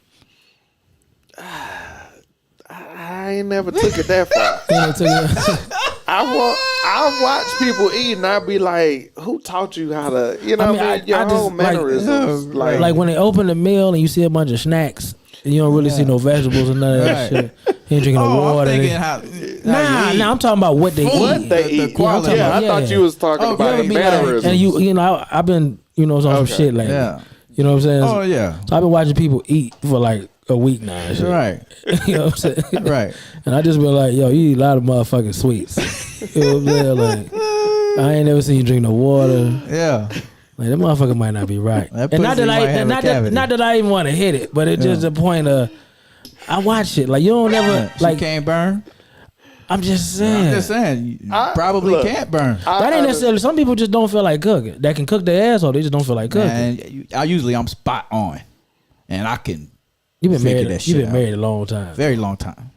I ain't never took it that far. You know, to- I watch people eat and I be like, who taught you how to, you know, I mean, what I mean? Your I just, whole mannerisms. like- like when they open the meal and you see a bunch of snacks and you don't really see no vegetables and none of that Right. shit. You ain't drinking no I'm water. thinking They- how Nah, I'm talking about what they What eat. they the eat. quality. Yeah, I Yeah. thought you was talking Oh, about you the ever be like- mannerisms. And you know, I've been, on some Okay. shit lately. Yeah. You know what I'm saying? Oh, yeah. So I've been watching people eat for like a week now. And shit. Right. You know what I'm saying? Right. And I just been like, yo, you eat a lot of motherfucking sweets. You know what I'm saying? Like, I ain't never seen you drink no water. Yeah. Like, that motherfucker might not be right. That And not pussy that might have a cavity. not that I even want to hit it, but it's just the point of, I watch it. Like, you don't ever, She like, can't burn. I'm just saying. I'm just saying. You I- probably look, can't burn. That ain't necessarily, some people just don't feel like cooking. That can cook their ass off, they just don't feel like cooking. Man, I'm spot on, and I can You've been figure married. that You've shit been out. married a long time. very long time.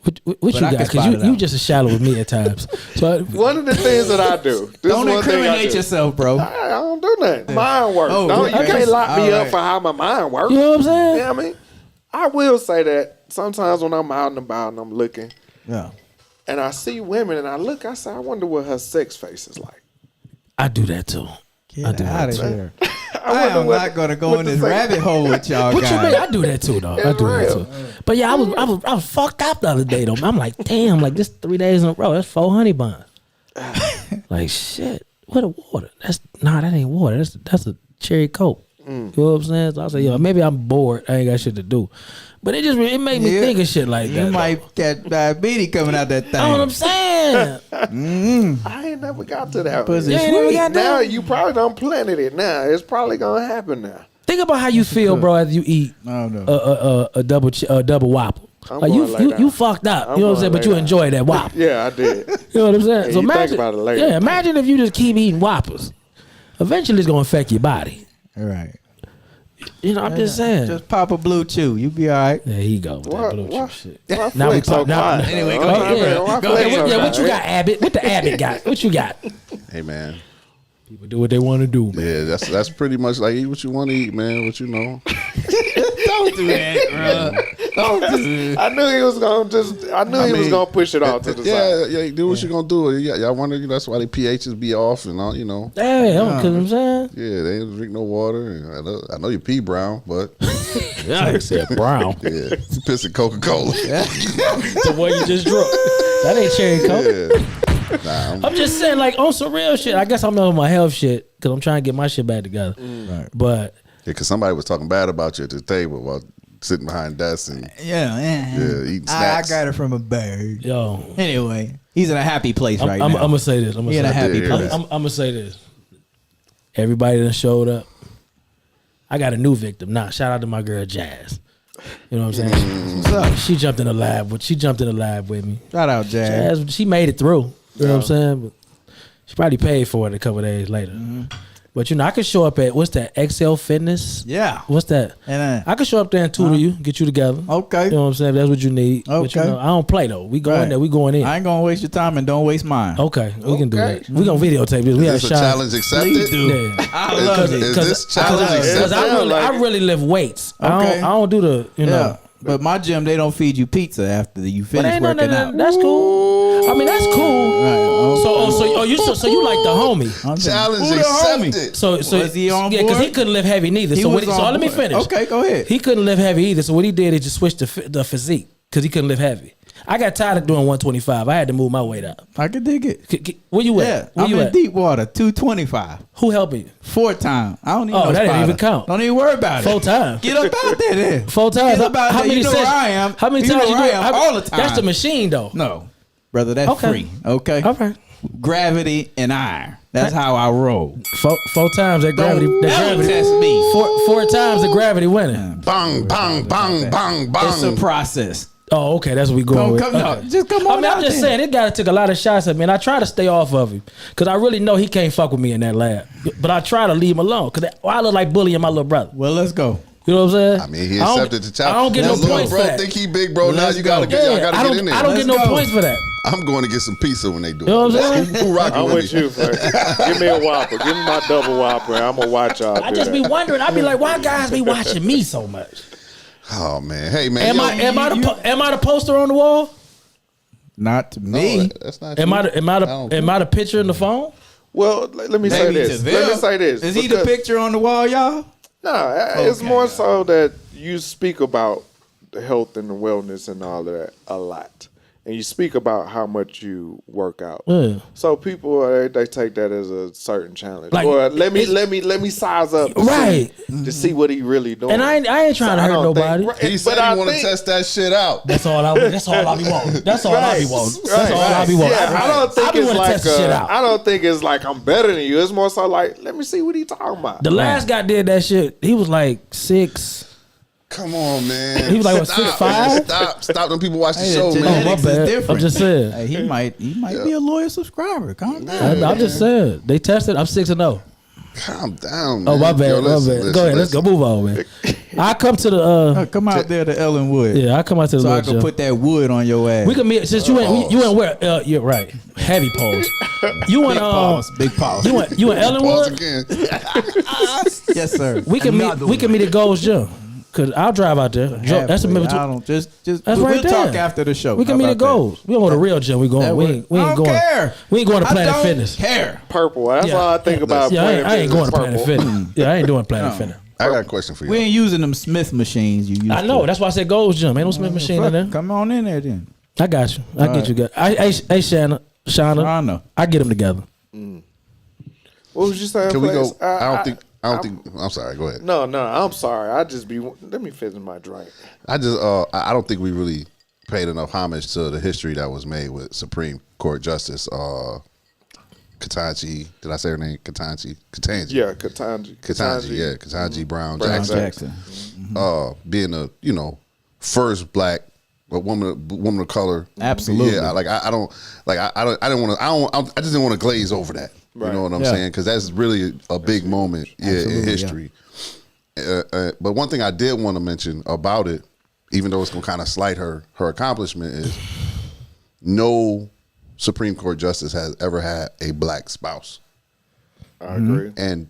What you But I got? can Because spot it you out. just as shallow with me at times. So one of the things that I do. This Don't is one thing I incriminate do. yourself, bro. I don't do nothing. Mind work. Oh, You okay. can't lock me All up right. for how my mind works. you know what I'm saying? You know what I mean? I will say that sometimes when I'm out and about and I'm looking Yeah. and I see women and I say, I wonder what her sex face is like. I do that too. Get I do out that of too. here. I I wonder am what- not going to go what in to this say. rabbit hole with y'all What you mean? guys. I do that too, though. I It's do that real. too. But yeah, I was fucked up the other day though. I'm like, damn, like this 3 days in a row. That's 4 honey buns. Like shit. What a water? That ain't water. That's a cherry coke. You know what I'm saying? So I say, yo, maybe I'm bored. I ain't got shit to do. But it made me Yeah. think of shit like You that. might get diabetes coming out that thing. That's what I'm saying. I ain't never got to that. Pussy one. You ain't never got Now that? you probably done planted it. Now it's probably gonna happen now. Think about how you feel, bro, as you eat I don't know. a double Whopper. I'm Like going lay down. you fucked up. I'm You know what I'm saying? going But you lay down. enjoy that Whopper. Yeah, I did. You know what I'm saying? Yeah, So you think imagine, about it later. yeah, imagine if you just keep eating Whoppers. Eventually, it's gonna affect your body. All right. You know, I'm just saying. Just pop a blue chew. You be all right. There he go. With that What? blue What? shit. Why Now we flex so talk. Now, quiet? Anyway, go Oh, ahead. yeah, Go why ahead. flex so Yeah, what you quiet? got, Abbott? What the Abbott got? What you got? Hey, man. People do what they want to do, man. Yeah, that's pretty much like eat what you want to eat, man. What you know. Don't do that, bro. I knew he was gonna he was gonna push it off to the side. Yeah, do what you gonna do. Y'all wonder, that's why the pHs be off and all, you know. Hey, cause I'm saying. Yeah, they don't drink no water. And I know your pee brown, but Yeah, I said brown. yeah, it's pissing Coca-Cola. The one you just drunk. That ain't cherry coke. Yeah. I'm just saying, like, on some real shit. I guess I'm on my health shit because I'm trying to get my shit back together. Right. But Yeah, because somebody was talking bad about you at the table while sitting behind desks and eating I snacks. got it from a bird. yo, Anyway, he's in a happy place right I'm now. gonna say this. I'm He in a happy place. gonna say this. Everybody that showed up. I got a new victim. Nah, shout out to my girl Jazz. You know what I'm saying? What's up? She jumped in the lab with me. Shout out, Jazz. Jazz, she made it through. You know what I'm saying? But she probably paid for it a couple of days later. But you know, I could show up at what's that? XL Fitness. Yeah. What's that? And I could show up there and tutor you, get you together. Okay. You know what I'm saying? If that's what you need. But you Okay. know, I don't play though. We going Right. there. We going in. I ain't gonna waste your time and don't waste mine. Okay, we can do Okay. that. We gonna videotape this. We had a Is this a shot. challenge accepted? Please do. Yeah. I love it. Is this challenge Because accepted? I really lift weights. Okay. I don't do the Yeah. know. But my gym, they don't feed you pizza after you But finish ain't no, working no, out. that's cool. I mean, that's cool. Right. So you like the homie? I'm saying, Challenge who the homie? accepted. So Was he on yeah, because board? he couldn't lift heavy neither. He So was on let me board. finish. Okay, go ahead. He couldn't lift heavy either. So what he did is just switch the physique because he couldn't lift heavy. I got tired of doing 125. I had to move my weight up. I can dig it. Where you Yeah, at? Where I'm you in at? deep water, 225. Who helping you? 4 times. I don't even Oh, know. that didn't spotter. even count. Don't even worry about it. 4 times. Get up out there then. 4 times. Get up out there. You know where I am. How many You times know you do where it? I am all the time. That's the machine though. No, brother, that's Okay. free. Okay. All right. Gravity and iron. That's how I roll. 4 times that gravity. Don't That ever gravity. test me. 4 times the gravity winning. Bang, bang, bang, bang, It's a bang. process. Oh, okay. That's what we going with. Come Okay. on. Just come on. I mean, I'm out just there. saying, this guy took a lot of shots at me, and I try to stay off of him because I really know he can't fuck with me in that lab. But I try to leave him alone because I look like bullying my little brother. Well, let's go. You know what I'm saying? I mean, he don't- accepted the challenge. I don't get no This little points bro for that. think he big, bro. Now Let's you gotta go. get, y'all Yeah, gotta I get don't, in there. I don't get no Let's go. points for that. I'm going to get some pizza when they do You know it. what I'm saying? Who rocking I'm with with me? you, Flex. Give me a Whopper. Give me my double Whopper. I'm gonna watch y'all. I do just be that. wondering. I be like, why guys be watching me so much? Oh man, hey man, Am yo, I the poster on the wall? Not to no, me. that's not. Am I true. am I the picture in the phone? Well, let me say Maybe this. to Let me them. say this. Is he the because- picture on the wall, y'all? No, it's Okay. more so that you speak about the health and the wellness and all of that a lot, and you speak about how much you work out. Yeah. So people they take that as a certain challenge. Like, or let me size up, Right. to see what he really doing. And I ain't trying to I hurt don't think- nobody. right, He but said I he want to think- test that shit out. That's all I be wanting. That's all I be wanting. That's all I be wanting. Yeah, I don't think I be it's wanting to like test the shit out. I don't think it's like I'm better than you. It's more so like let me see what he talking about. The last guy did that shit. He was like 6. Come on, man. He was like, what, Stop, 6'5"? man. Stop. Them people watch the Hey, show, the man. Oh, my genetics is bad. different. I'm just saying. Hey, he might be a loyal subscriber. Calm down. I'm just saying. They tested. I'm 6-0. Calm down, man. Oh, my bad. Yo, My listen, bad. Go ahead. Let's go. listen. Move on, man. I come to the. Come out there to Ellenwood. Yeah, I come out to the. So I little can gym. put that wood on your ass. We can meet since you ain't where. You're right. Heavy pose. You big and pause. Big pause. You and Pause Ellenwood. again. Yes, sir. We can meet. We can meet at Gold's Gym. Cause I'll drive out there. That's a Halfway. member. I don't just. That's we'll right there. talk after the show. We can How meet at about that? Gold's. We don't go to real gym. We going. That We would- ain't. We I ain't don't going. care. We ain't going to I Planet don't Fitness. care. Purple. That's Yeah. all I think about. Yeah, Planet I ain't going to Fitness, Planet purple. Fitness. Yeah, I ain't doing Planet Fitness. I got a question for you. We ain't using them Smith machines you used. I know. That's why I said Gold's Gym. Ain't no Smith machine in there. Come on in there then. I got you. I get you. Guys. Hey, Shauna. Shauna. I get them together. What was you saying? Can we go? Flex? I don't think. I'm sorry. Go ahead. No, I'm sorry. I just be. Let me finish my drink. I don't think we really paid enough homage to the history that was made with Supreme Court Justice Ketanji. Did I say her name? Ketanji. Yeah, Ketanji. Yeah, Ketanji Brown Brown Jackson. Being a first black woman of color. Absolutely. Yeah, I just didn't want to glaze over that. Right. You know what I'm Yeah. saying? Because that's really a big moment, in Absolutely, history. But one thing I did want to mention about it, even though it's gonna kind of slight her accomplishment, is no Supreme Court justice has ever had a black spouse, I agree. and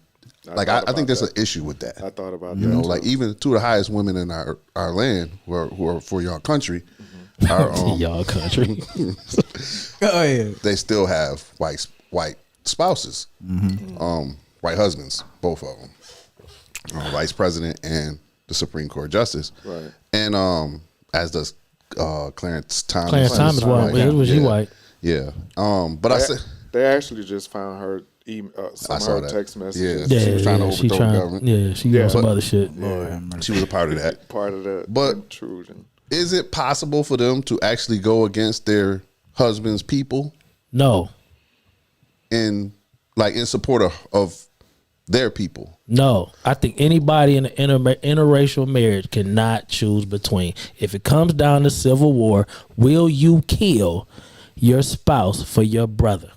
I I thought think about there's that. an issue with that. I thought about You that. know, too. like even two of the highest women in our land who are for your country, are, Y'all country. Go ahead. they still have white spouses, white husbands, both of them, Vice President and the Supreme Court Justice, Right. and as does Clarence Thomas. Clarence Thomas white. Yeah. Was he white? Yeah. But I said they actually just found her some of her text messages. Yeah, she was trying to overthrow the government. Yeah, she on some other shit. She was a part of that. Part of the But intrusion. is it possible for them to actually go against their husband's people? No. In support of their people? No. I think anybody in an interracial marriage cannot choose between. If it comes down to civil war, will you kill your spouse for your brother?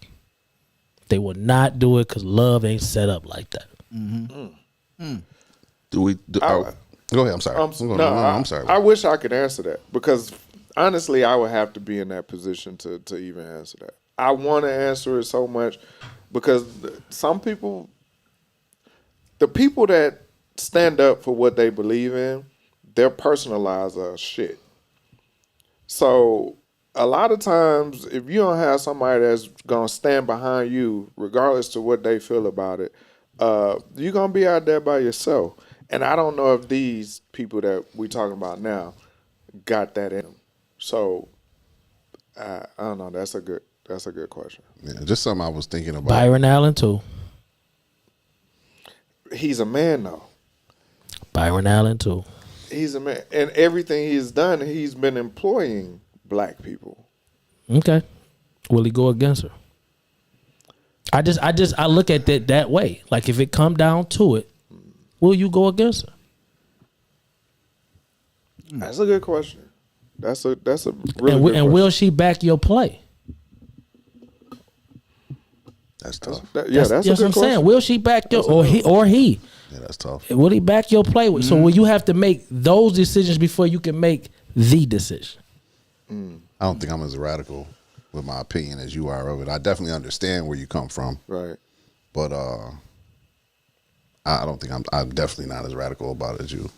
They will not do it because love ain't set up like that. Go ahead. I'm sorry. I'm sorry. I wish I could answer that because honestly, I would have to be in that position to even answer that. I want to answer it so much because some people, the people that stand up for what they believe in, their personalized shit. So a lot of times, if you don't have somebody that's gonna stand behind you, regardless to what they feel about it, you're gonna be out there by yourself. And I don't know if these people that we talking about now got that in them. So I don't know. That's a good question. Yeah, just something I was thinking about. Byron Allen too. He's a man though. Byron Allen too. He's a man, and everything he's done, he's been employing black people. Okay. Will he go against her? I look at it that way. Like if it come down to it, will you go against her? That's a good question. That's a really good and will she back your play? That's tough. That's a good what I'm question. saying. Will she back your or he? Yeah, that's tough. Will he back your play? So will you have to make those decisions before you can make the decision? I don't think I'm as radical with my opinion as you are of it. I definitely understand where you come from. Right. But I don't think I'm definitely not as radical about it as you.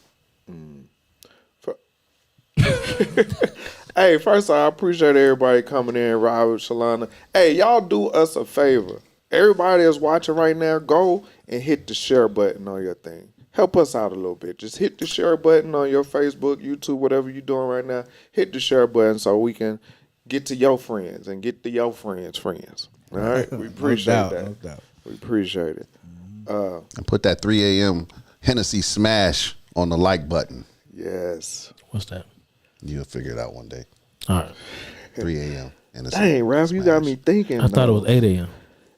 Hey, first of all, I appreciate everybody coming in, Robert, Shalana. Hey, y'all do us a favor. Everybody that's watching right now, go and hit the share button on your thing. Help us out a little bit. Just hit the share button on your Facebook, YouTube, whatever you're doing right now. Hit the share button so we can get to your friends and get to your friends' friends. All right? We appreciate that. No doubt. We appreciate it. And put that 3 a.m. Hennessy smash on the like button. Yes. What's that? You'll figure it out one day. All right. 3 a.m. Hennessy Dang, Ralph, you got me thinking. I thought it was 8 a.m.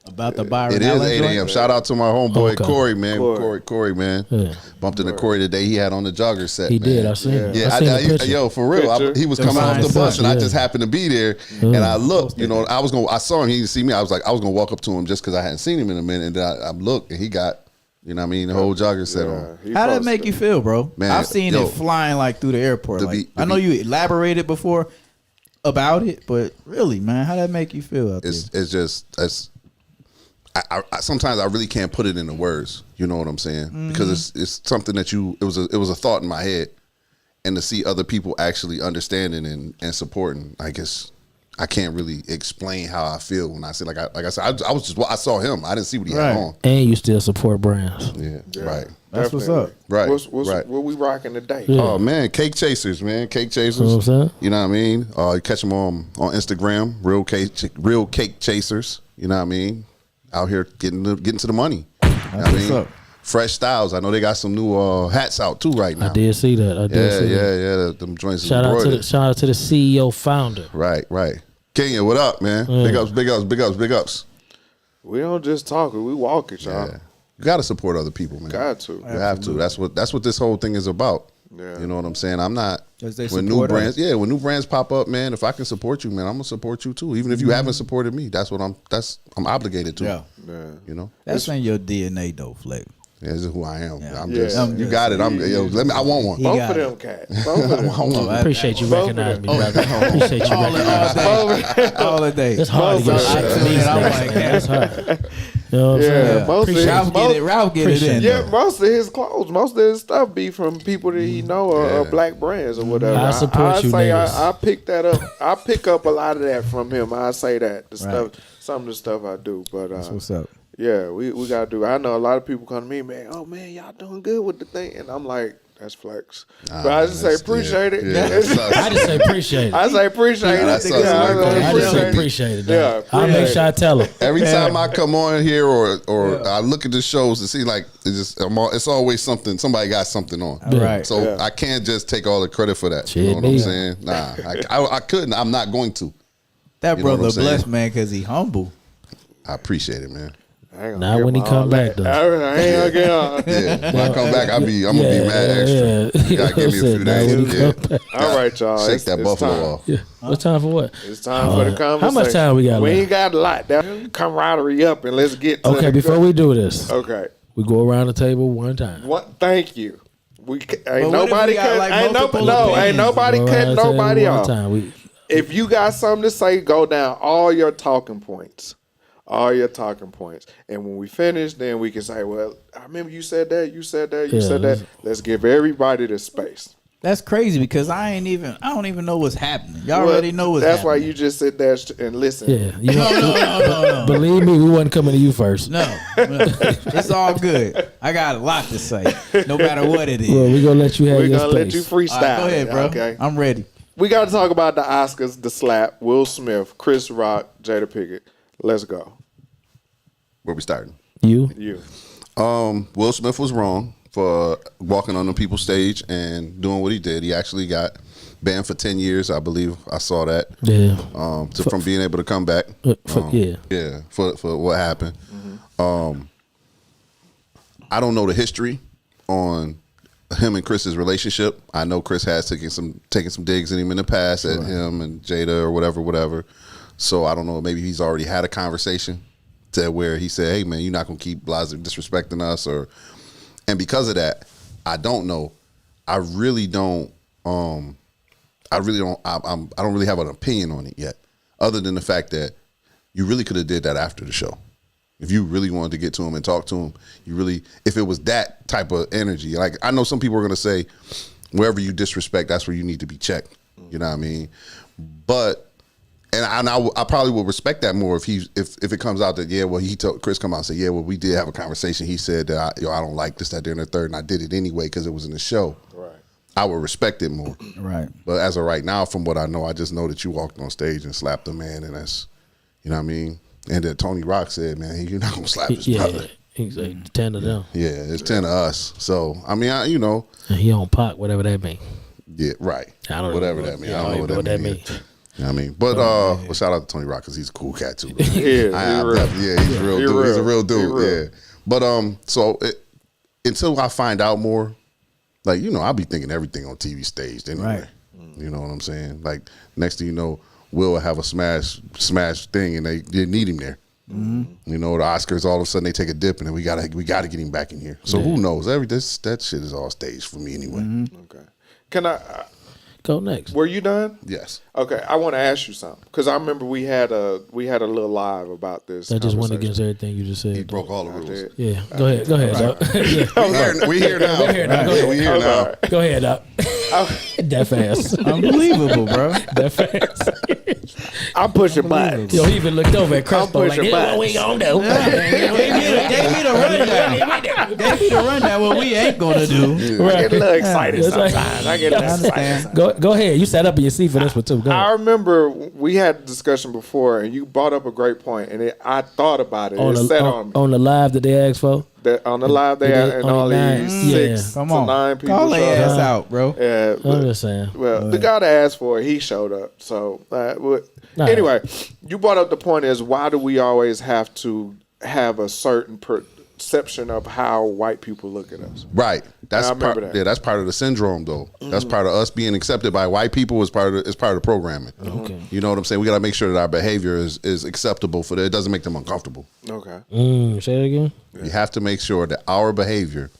About the Byron It is Allen 8 joint? a.m. Shout out to my homeboy Okay. Corey, man. Corey. Corey, man. Yeah. Bumped into Corey today. He had on the jogger set. He man. did. I seen it. Yeah, I seen the picture. yo, for real. Picture. He was The coming off the fine bus, son, and I yeah. just happened to be there. And I looked, I saw him. He didn't see me. I was gonna walk up to him just because I hadn't seen him in a minute. And then I looked, and he got, the whole jogger set on. He How did that posted make you feel, bro? Man, I've seen yo, it flying like through the airport. to be- I know you elaborated before about it, but really, man, how did that make you feel out there? I sometimes I really can't put it into words. You know what I'm saying? Because it's something that it was a thought in my head, and to see other people actually understanding and supporting, I guess I can't really explain how I feel when I say like I said I saw him. I didn't see what he had on. And you still support brands. Yeah, right. That's what's up. Right, What we rocking today? Yeah. Oh man, Cake Chasers, man, Cake Chasers. You know what I'm saying? You know what I mean? You catch them on Instagram, real cake chasers. You know what I mean? Out here getting to the money. You know what I what's mean? up. Fresh styles. I know they got some new hats out too right now. I did see that. Yeah. Them joints. Shout out to the CEO founder. Right. Kenya, what up, man? Big ups. We don't just talk it, we walk it, y'all. Yeah. You gotta support other people, man. Got to. You have to. That's what this whole thing is about. Yeah. You know what I'm saying? I'm not 'Cause they when new support brands us. when new brands pop up, man, if I can support you, man, I'm gonna support you too. Even if you haven't supported me. I'm obligated to. Yeah. You know? That's in your DNA, though, Fleck. Yeah, this is who I am. Yeah. I'm Yeah. just you got it. I want one. He Both got of them it. cats. Both of them. I appreciate you Both of recognizing me, them. brother. Appreciate you recognizing me. All the day. It's hard to get Both shit of from them. these I'm niggas, like, man. It's hard. You know what I'm Yeah, saying? most of Appreciate his- you. Ralph get it in. Yeah, though. most of his clothes, most of his stuff be from people that he know or black brands or whatever. I support you say niggas. I pick that up. I pick up a lot of that from him. I say that stuff, some of the stuff I do. But That's what's up. yeah, we gotta do. I know a lot of people come to me, man. Oh man, y'all doing good with the thing, and I'm like, That's flex. But I just say appreciate it. Yeah, I just say appreciate it. I say appreciate it. That sucks. I just say appreciate it. Yeah, I'll make sure I tell them. Every time I come on here or I look at the shows to see like it's always something. Somebody got something on. Right. So I can't just take all the credit for that. Shit, you know what me. I'm saying? Nah, I couldn't. I'm not going to. That You know what brother I'm saying? blessed, man, because he humble. I appreciate it, man. Not when he come back though. I ain't gonna get on. Yeah, when I come back, I'm gonna be mad extra. You gotta give me a few days. Yeah. All right, y'all. Shake that buffalo time. off. Yeah. What time for what? It's time for the conversation. How much time we got We left? ain't got a lot. That camaraderie up, and let's get to Okay, the before we do this, Okay. we go around the table one time. What? Thank you. We ain't what if nobody we got, cut. like, Ain't multiple nobody. opinions? Ain't nobody Go around cutting the table nobody one off. time. If you got something to say, go down all your talking points. All your talking points. And when we finish, then we can say, well, I remember you said that, you said that, you Yeah, said that. Let's give everybody the space. That's crazy because I don't even know what's happening. Y'all Well, already know what's That's happening. why you just sit there and listen. Yeah. You No. Believe me, we wasn't coming to you first. No, it's all good. I got a lot to say, no matter what it is. Well, we gonna let you have We're your going to let you space. freestyle. All right, go ahead, bro. Okay. I'm ready. We got to talk about the Oscars, the slap, Will Smith, Chris Rock, Jada Pinkett. Let's go. Where we starting? You? You. Will Smith was wrong for walking on the people's stage and doing what he did. He actually got banned for 10 years, I believe. I saw that. Yeah. From being able to come back. Yeah. For what happened. I don't know the history on him and Chris's relationship. I know Chris has taken some digs at him in the past at him and Jada or whatever. So I don't know. Maybe he's already had a conversation to where he said, "Hey man, you're not gonna keep disrespecting us," and because of that, I don't know. I don't really have an opinion on it yet, other than the fact that you really could have did that after the show. If you really wanted to get to him and talk to him, if it was that type of energy, like I know some people are going to say, wherever you disrespect, that's where you need to be checked. You know what I mean? But, and I probably will respect that more if it comes out that, he told Chris come out and say, we did have a conversation. He said that, I don't like this, that, there, and the third, and I did it anyway because it was in the show. Right. I would respect it more. Right. But as of right now, from what I know, I just know that you walked on stage and slapped a man, and that's, you know what I mean? And that Tony Rock said, man, you're not going to slap his brother. He's like 10 of them. Yeah, it's 10 of us. So, I mean, And he on Pac, whatever that means. Yeah, right. I don't whatever know. that means. Yeah, I don't know what that means. You know what I mean? But well, shout out to Tony Rock because he's a cool cat too. He's real. He's a real dude. He's a real dude. Real. Yeah. But until I find out more, like, I'll be thinking everything on TV staged anyway. Right. You know what I'm saying? Like, next thing you know, Will have a smash thing and they need him there. Mm-hmm. The Oscars, all of a sudden they take a dip and then we gotta get him back in here. So who knows? That shit is all staged for me anyway. Mm-hmm. Okay. Can I go next? Were you done? Yes. Okay. I want to ask you something because I remember we had a little live about this. That just went against everything you just said. He broke all the rules. Yeah. Go ahead. Doc. Yeah. We here now. We here now. Go ahead, Doc. That fast. Unbelievable, bro. That fast. I'm pushing buttons. Yo, he even looked over at Crespo like, pushing what we gonna do? Gave me the rundown. Gave me the rundown. What we ain't gonna do. I get a little excited It's like- sometimes. I get a little excited. Go ahead. You sat up in your seat for this one too. Go I ahead. remember we had a discussion before, and you brought up a great point, and I thought about it. On It set on me. the live that they asked for. That on the live They there, did and only all 9. these Yeah. 6 Come to on. 9 people Call showed their up. ass out, bro. Yeah, I'm just saying. well, the guy that asked for it, he showed up. So, anyway, you brought up the point is why do we always have to have a certain perception of how white people look at us? Right. That's I remember part. that. Yeah, that's part of the syndrome, though. That's part of us being accepted by white people. Is part of the programming. Okay. You know what I'm saying? We got to make sure that our behavior is acceptable for them. It doesn't make them uncomfortable. Okay. Say it again. You have to make sure that our behavior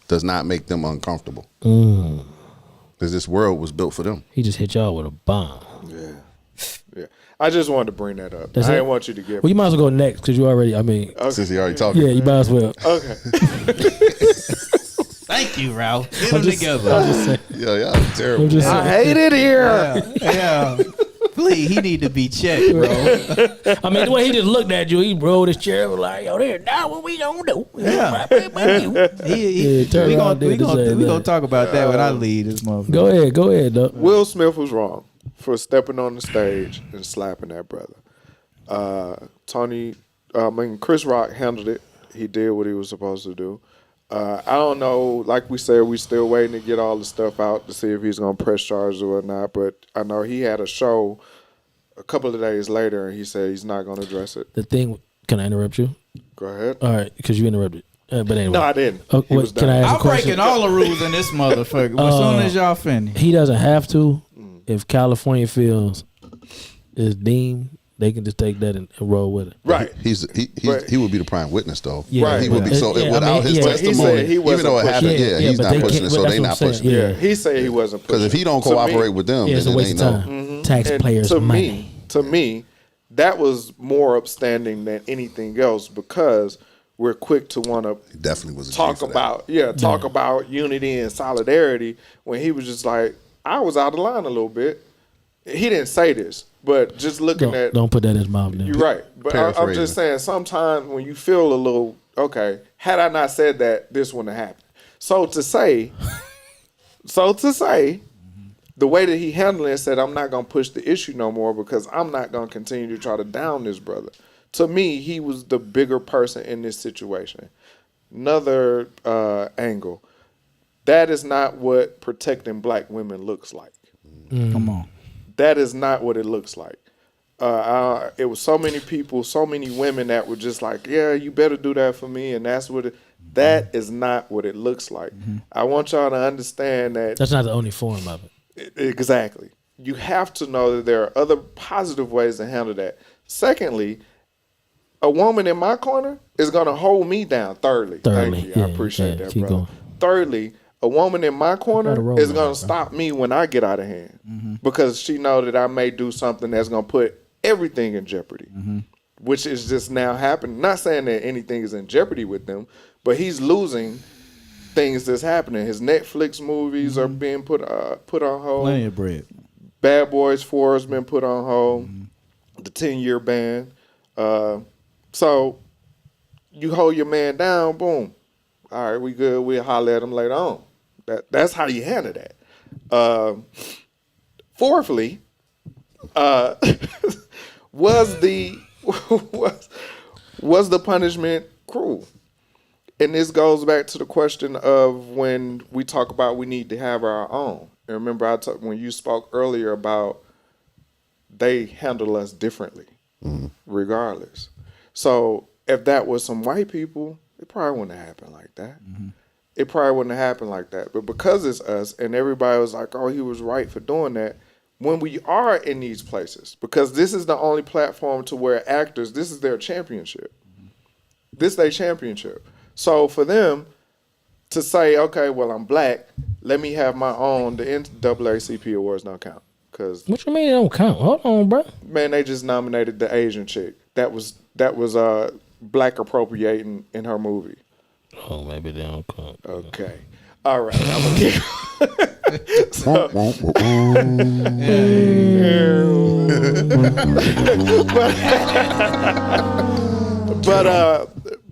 does not make them uncomfortable. Because this world was built for them. He just hit y'all with a bomb. Yeah. I just wanted to bring that up. That's I it? didn't want you to get. Well, you might as well go next because you already. Since he already talking. Yeah, you might as well. Okay. Thank you, Ralph. Get them together. I'm just saying. Yeah, y'all terrible. I'm just saying. I hate it here. Yeah. Please, he need to be checked, bro. I mean, the way he just looked at you, he rolled his chair was like, "Yo, there, now what we gonna do?" Yeah. Yeah, turn we around, gonna did the same gonna thing. talk about that when I leave this motherfucker. Go ahead, Doc. Will Smith was wrong for stepping on the stage and slapping that brother. Chris Rock handled it. He did what he was supposed to do. I don't know. Like we said, we still waiting to get all the stuff out to see if he's going to press charges or not. But I know he had a show a couple of days later, and he said he's not going to address it. The thing, can I interrupt you? Go ahead. All right, because you interrupted. But anyway. No, I didn't. Oh, He was can I done. ask a I'm question? breaking all the rules in this motherfucker. As soon as y'all finish. He doesn't have to. If California feels is deemed, they can just take that and roll with it. Right. He would be the prime witness though. Yeah, Right. He would be. So Yeah, I without mean, his yeah. He said testimony, he even wasn't though it pushing happened, it. he's but not they pushing can't- it, so but they that's not what I'm pushing saying. it. Yeah, he said he wasn't pushing Because if he don't To me- cooperate with them, Yeah, it's a then it waste ain't of no. time. Taxpayers' to money. me, that was more upstanding than anything else because we're quick to want to He definitely was a G talk for that. about unity and solidarity when he was just like, I was out of line a little bit. He didn't say this, but just looking at Don't put that in his mouth. Then. you're right. But I'm Paraphrasing. just saying sometimes when you feel a little okay, had I not said that, this wouldn't have happened. So to say, the way that he handled it said, I'm not gonna push the issue no more because I'm not gonna continue to try to down this brother. To me, he was the bigger person in this situation. Another angle. That is not what protecting black women looks like. Come on. That is not what it looks like. It was so many people, so many women that were just like, yeah, you better do that for me. And that's what that is not what it looks like. I want y'all to understand that. That's not the only form of it. Exactly. You have to know that there are other positive ways to handle that. Secondly, a woman in my corner is going to hold me down. Thirdly, thank you. yeah, I appreciate yeah, that, keep brother. going. Thirdly, a woman in my Gotta corner roll is with going it, to bro. stop me when I get out of hand because she know that I may do something that's going to put everything in jeopardy, which is just now happening. Not saying that anything is in jeopardy with them, but he's losing things that's happening. His Netflix movies are being put on hold. Plenty of bread. Bad Boys 4 has been put on hold. The 10-year ban. So you hold your man down, boom. All right, we good. We'll holler at him later on. That's how you handle that. Fourthly, was the punishment cruel? And this goes back to the question of when we talk about we need to have our own. And remember, when you spoke earlier about they handle us differently, regardless. So if that was some white people, it probably wouldn't have happened like that. It probably wouldn't have happened like that. But because it's us and everybody was like, oh, he was right for doing that. When we are in these places, because this is the only platform to where actors, this is their championship. This is their championship. So for them to say, okay, well, I'm black, let me have my own, the NAACP awards don't count. Because, What you mean it don't count? Hold on, bro. man, they just nominated the Asian chick. That was black appropriating in her movie. Oh, maybe they don't count. Okay. All right. I'm gonna get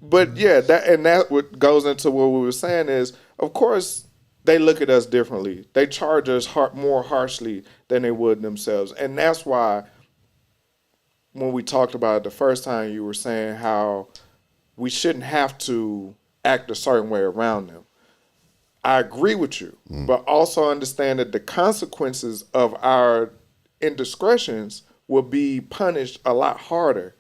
but yeah, that what goes into what we were saying is, of course, they look at us differently. They charge us more harshly than they would themselves, and that's why when we talked about it the first time, you were saying how we shouldn't have to act a certain way around them. I agree with you, but also understand that the consequences of our indiscretions will be punished a lot harder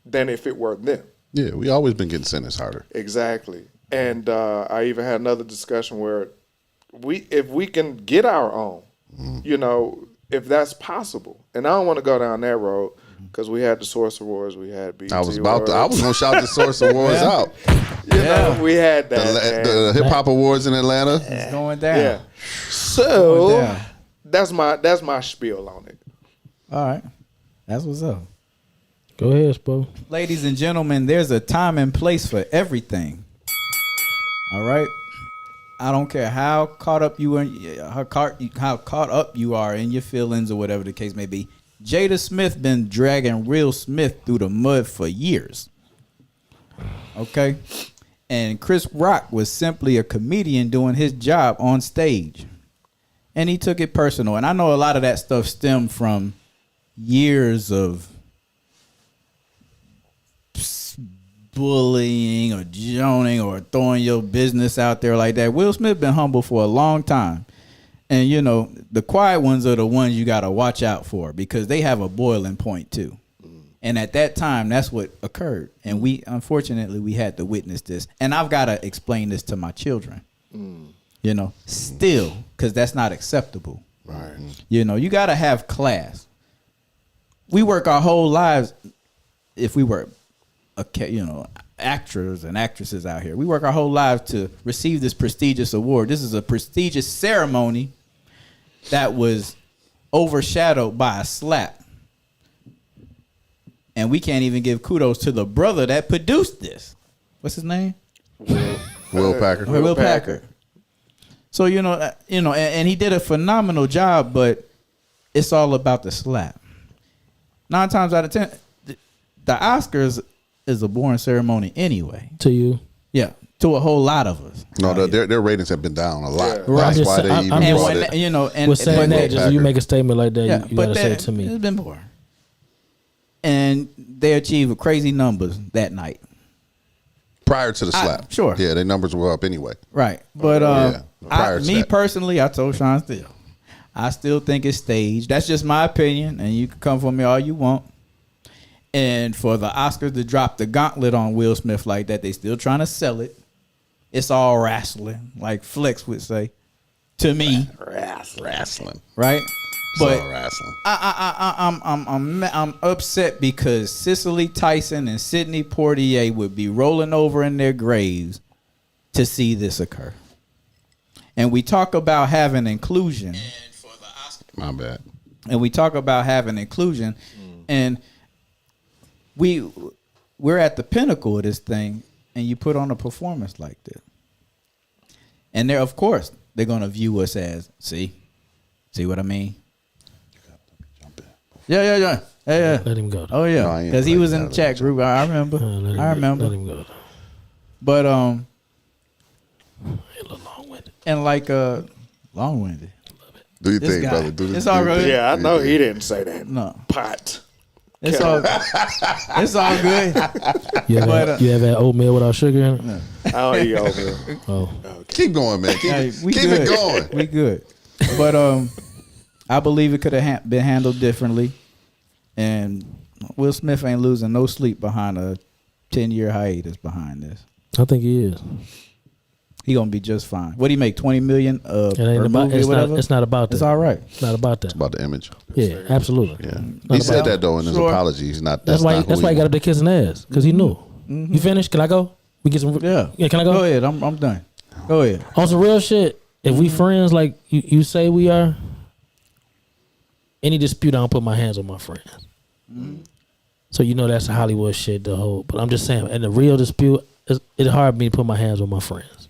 than if it were them. Yeah, we always been getting sentenced harder. Exactly. And I even had another discussion where if we can get our own, if that's possible, and I don't want to go down that road because we had the Source Awards, we had BET I was Awards. gonna shout the Source Awards out. We had that. The hip hop awards in Atlanta. It's going down. Yeah. So Going down. that's my spiel on it. All right. That's what's up. Go ahead, Spo. Ladies and gentlemen, there's a time and place for everything. All right? I don't care how caught up you are in your feelings or whatever the case may be. Jada Smith been dragging Will Smith through the mud for years. Okay? And Chris Rock was simply a comedian doing his job on stage. And he took it personal. And I know a lot of that stuff stemmed from years of bullying or joning or throwing your business out there like that. Will Smith been humble for a long time. And, you know, the quiet ones are the ones you got to watch out for because they have a boiling point, too. And at that time, that's what occurred. And unfortunately, we had to witness this. And I've got to explain this to my children, you know, still, because that's not acceptable. Right. You know, you got to have class. We work our whole lives, if we were, actors and actresses out here, we work our whole lives to receive this prestigious award. This is a prestigious ceremony that was overshadowed by a slap. And we can't even give kudos to the brother that produced this. What's his name? Will Packer. Will Packer. So, and he did a phenomenal job, but it's all about the slap. 9 times out of 10, the Oscars is a boring ceremony anyway. To you? Yeah, to a whole lot of us. No, their ratings have been down a lot. Yeah. That's Right. why they even And brought when it. With saying that, just you make a statement like that, Yeah, you got to say it to It's me. been boring. And they achieved crazy numbers that night. Prior to the slap. Sure. Yeah, their numbers were up anyway. Right. But Prior to that. personally, I told Sean still. I still think it's staged. That's just my opinion, and you can come for me all you want. And for the Oscars to drop the gauntlet on Will Smith like that, they still trying to sell it. It's all wrestling, like Flex would say. To me. Wrestling. Right? It's But all wrestling. I'm upset because Cicely Tyson and Sidney Poitier would be rolling over in their graves to see this occur. And we talk about having inclusion. My bad. And we talk about having inclusion, and we're at the pinnacle of this thing, and you put on a performance like this. And of course, they're gonna view us as, see what I mean? Yeah. Let him go. Oh yeah, No, because he was in the chat group. I remember. Let him go. But A little long-winded. and like long-winded. Do your This thing, guy. brother. Do this. It's all good. Yeah, I know he didn't say that. No, Pot. it's all good. You ever, But, you ever had oatmeal without sugar in it? I don't eat oatmeal. Oh. Keep going, man. Keep Hey, we it good. going. We good. But I believe it could have been handled differently. And Will Smith ain't losing no sleep behind a 10-year hiatus behind this. I think he is. He gonna be just fine. What do you make? $20 million It ain't per about, movie or whatever? it's not about that. It's all right. It's not about that. It's about the image. Yeah, absolutely. Yeah. Not He said about- that though in his Sure. apology. He's not. That's why. not That's who why he he got up there kissing ass because he knew. You finished? Can I go? We get some. Yeah. Can I go? Go ahead. I'm done. Go ahead. On some real shit. If we friends like you say we are, any dispute I don't put my hands on my friends. So you know that's Hollywood shit. The whole. But I'm just saying, in the real dispute, it's hard for me to put my hands on my friends.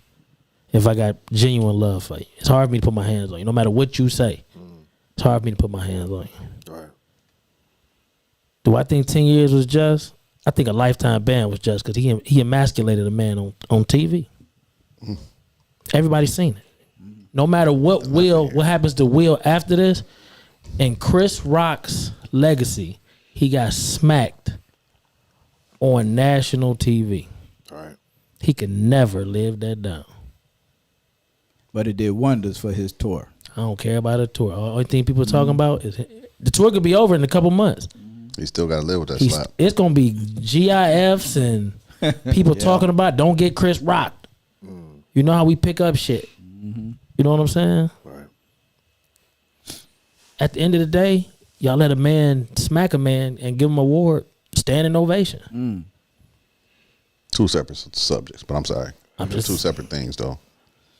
If I got genuine love for you, it's hard for me to put my hands on you. No matter what you say, it's hard for me to put my hands on you. Right. Do I think 10 years was just? I think a lifetime ban was just because he emasculated a man on TV. Everybody's seen it. No matter what happens to Will after this, in Chris Rock's legacy, he got smacked on national TV. Right. He could never live that down. But it did wonders for his tour. I don't care about a tour. The only thing people are talking about is the tour could be over in a couple months. He still got to live with that slap. It's gonna be GIFs and people talking about don't get Chris Rock. You know how we pick up shit. You know what I'm saying? Right. At the end of the day, y'all let a man smack a man and give him an award, standing ovation. Two separate subjects, but I'm sorry. I'm They're just- two separate things, though.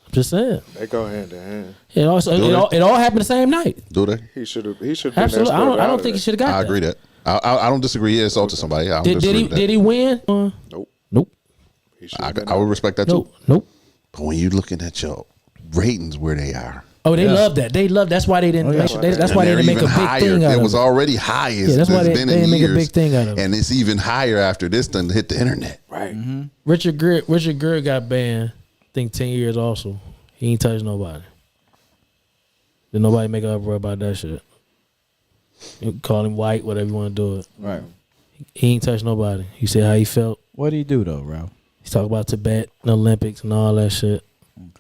I'm just saying. They go hand in hand. It all happened the same night. Do they? He should have. Absolutely. I don't think he should have got I that. agree that. I don't disagree. He assaulted somebody. I don't disagree with that. Did he win? Nope. Nope. He should have been I would respect that Nope. too. Nope. But when you're looking at your ratings where they are, Oh, they love that. They love. That's why they didn't. That's why they didn't make a big thing out of it. It was already high. That's why they didn't make a big thing out of it. And it's even higher after this done hit the internet. Right. Richard Gere got banned. I think 10 years also. He ain't touched nobody. Did nobody make an uproar about that shit? You can call him white, whatever you want to do it. Right. He ain't touched nobody. He said how he felt. What did he do though, Ralph? He talked about Tibet and the Olympics and all that shit.